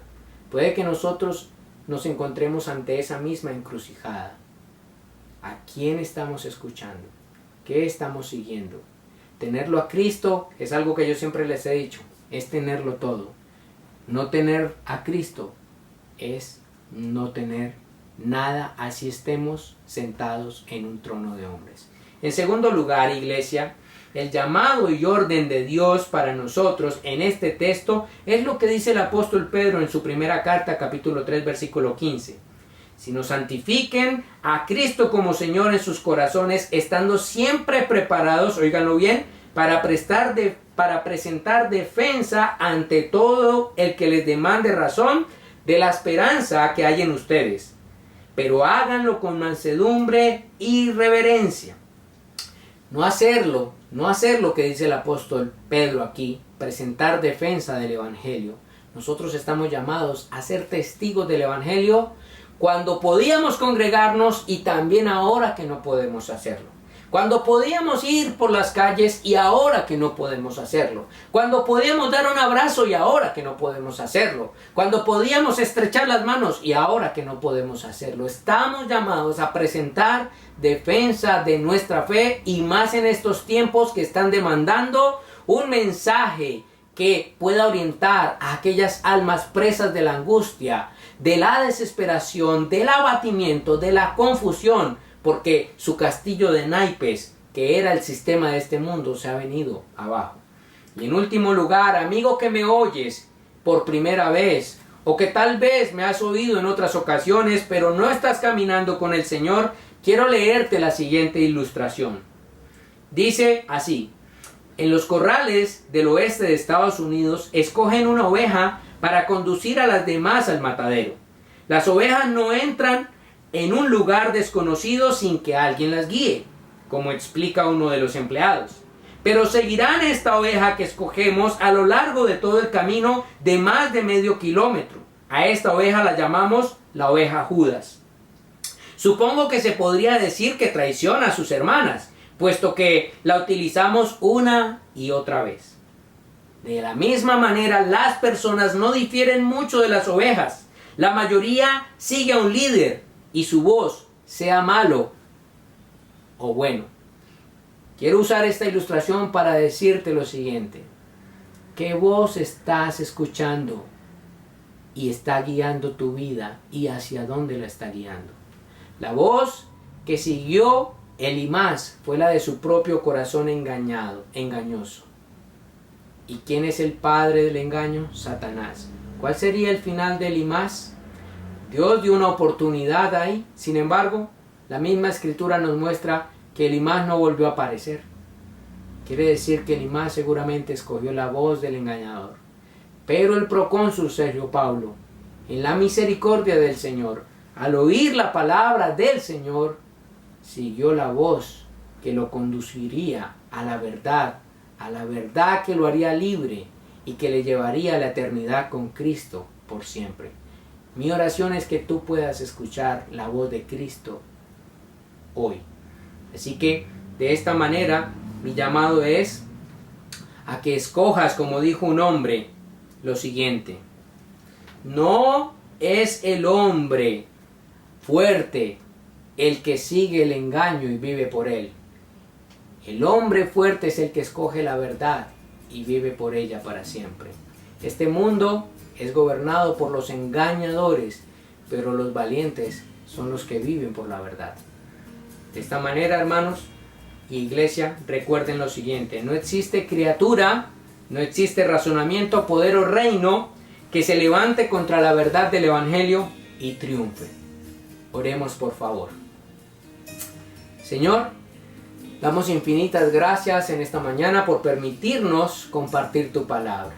Puede que nosotros nos encontremos ante esa misma encrucijada. ¿A quién estamos escuchando? ¿Qué estamos siguiendo? Tenerlo a Cristo es algo que yo siempre les he dicho, es tenerlo todo. No tener a Cristo es no tener nada, así estemos sentados en un trono de hombres. En segundo lugar, iglesia, el llamado y orden de Dios para nosotros en este texto es lo que dice el apóstol Pedro en su primera carta, capítulo 3, versículo 15. Sino santifiquen a Cristo como Señor en sus corazones, estando siempre preparados, óiganlo bien, para presentar defensa ante todo el que les demande razón de la esperanza que hay en ustedes. Pero háganlo con mansedumbre y reverencia. No hacerlo que dice el apóstol Pedro aquí, presentar defensa del Evangelio. Nosotros estamos llamados a ser testigos del Evangelio cuando podíamos congregarnos y también ahora que no podemos hacerlo. Cuando podíamos ir por las calles y ahora que no podemos hacerlo. Cuando podíamos dar un abrazo y ahora que no podemos hacerlo. Cuando podíamos estrechar las manos y ahora que no podemos hacerlo. Estamos llamados a presentar defensa de nuestra fe y más en estos tiempos que están demandando un mensaje que pueda orientar a aquellas almas presas de la angustia, de la desesperación, del abatimiento, de la confusión, porque su castillo de naipes, que era el sistema de este mundo, se ha venido abajo. Y en último lugar, amigo que me oyes por primera vez, o que tal vez me has oído en otras ocasiones, pero no estás caminando con el Señor, quiero leerte la siguiente ilustración. Dice así: en los corrales del oeste de Estados Unidos escogen una oveja para conducir a las demás al matadero. Las ovejas no entran en un lugar desconocido sin que alguien las guíe, como explica uno de los empleados. Pero seguirán esta oveja que escogemos a lo largo de todo el camino de más de medio kilómetro. A esta oveja la llamamos la oveja Judas. Supongo que se podría decir que traiciona a sus hermanas, puesto que la utilizamos una y otra vez. De la misma manera, las personas no difieren mucho de las ovejas. La mayoría sigue a un líder y su voz, sea malo o bueno. Quiero usar esta ilustración para decirte lo siguiente: ¿qué voz estás escuchando y está guiando tu vida y hacia dónde la está guiando? La voz que siguió Elimás fue la de su propio corazón engañoso. ¿Y quién es el padre del engaño? Satanás. ¿Cuál sería el final de Elimás? Dios dio una oportunidad ahí. Sin embargo, la misma escritura nos muestra que Elimás no volvió a aparecer. Quiere decir que Elimás seguramente escogió la voz del engañador. Pero el procónsul Sergio Paulo, en la misericordia del Señor, al oír la palabra del Señor, siguió la voz que lo conduciría a la verdad que lo haría libre y que le llevaría a la eternidad con Cristo por siempre. Mi oración es que tú puedas escuchar la voz de Cristo hoy. Así que de esta manera mi llamado es a que escojas, como dijo un hombre, lo siguiente: no es el hombre fuerte el que sigue el engaño y vive por él. El hombre fuerte es el que escoge la verdad y vive por ella para siempre. Este mundo es gobernado por los engañadores, pero los valientes son los que viven por la verdad. De esta manera, hermanos y iglesia, recuerden lo siguiente: no existe criatura, no existe razonamiento, poder o reino que se levante contra la verdad del Evangelio y triunfe. Oremos, por favor. Señor, damos infinitas gracias en esta mañana por permitirnos compartir tu palabra.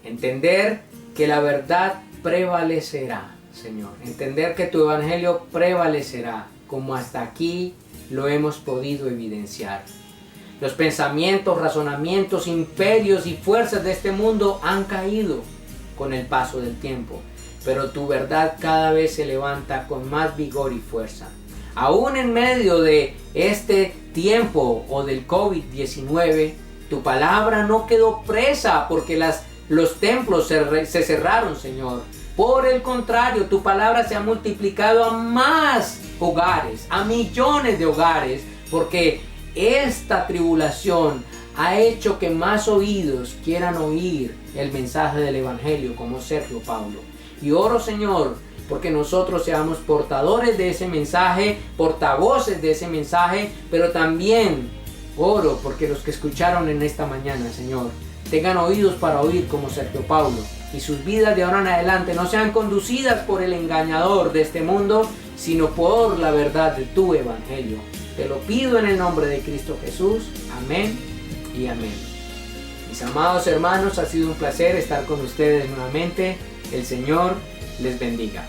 Entender que la verdad prevalecerá, Señor. Entender que tu evangelio prevalecerá, como hasta aquí lo hemos podido evidenciar. Los pensamientos, razonamientos, imperios y fuerzas de este mundo han caído con el paso del tiempo, pero tu verdad cada vez se levanta con más vigor y fuerza. Aún en medio de este tiempo o del COVID-19, tu palabra no quedó presa porque los templos se cerraron, Señor. Por el contrario, tu palabra se ha multiplicado a más hogares, a millones de hogares, porque esta tribulación ha hecho que más oídos quieran oír el mensaje del Evangelio, como Sergio Paulo. Y oro, Señor, porque nosotros seamos portadores de ese mensaje, portavoces de ese mensaje, pero también oro porque los que escucharon en esta mañana, Señor, tengan oídos para oír como Sergio Paulo, y sus vidas de ahora en adelante no sean conducidas por el engañador de este mundo, sino por la verdad de tu evangelio. Te lo pido en el nombre de Cristo Jesús. Amén y amén. Mis amados hermanos, ha sido un placer estar con ustedes nuevamente. El Señor les bendiga.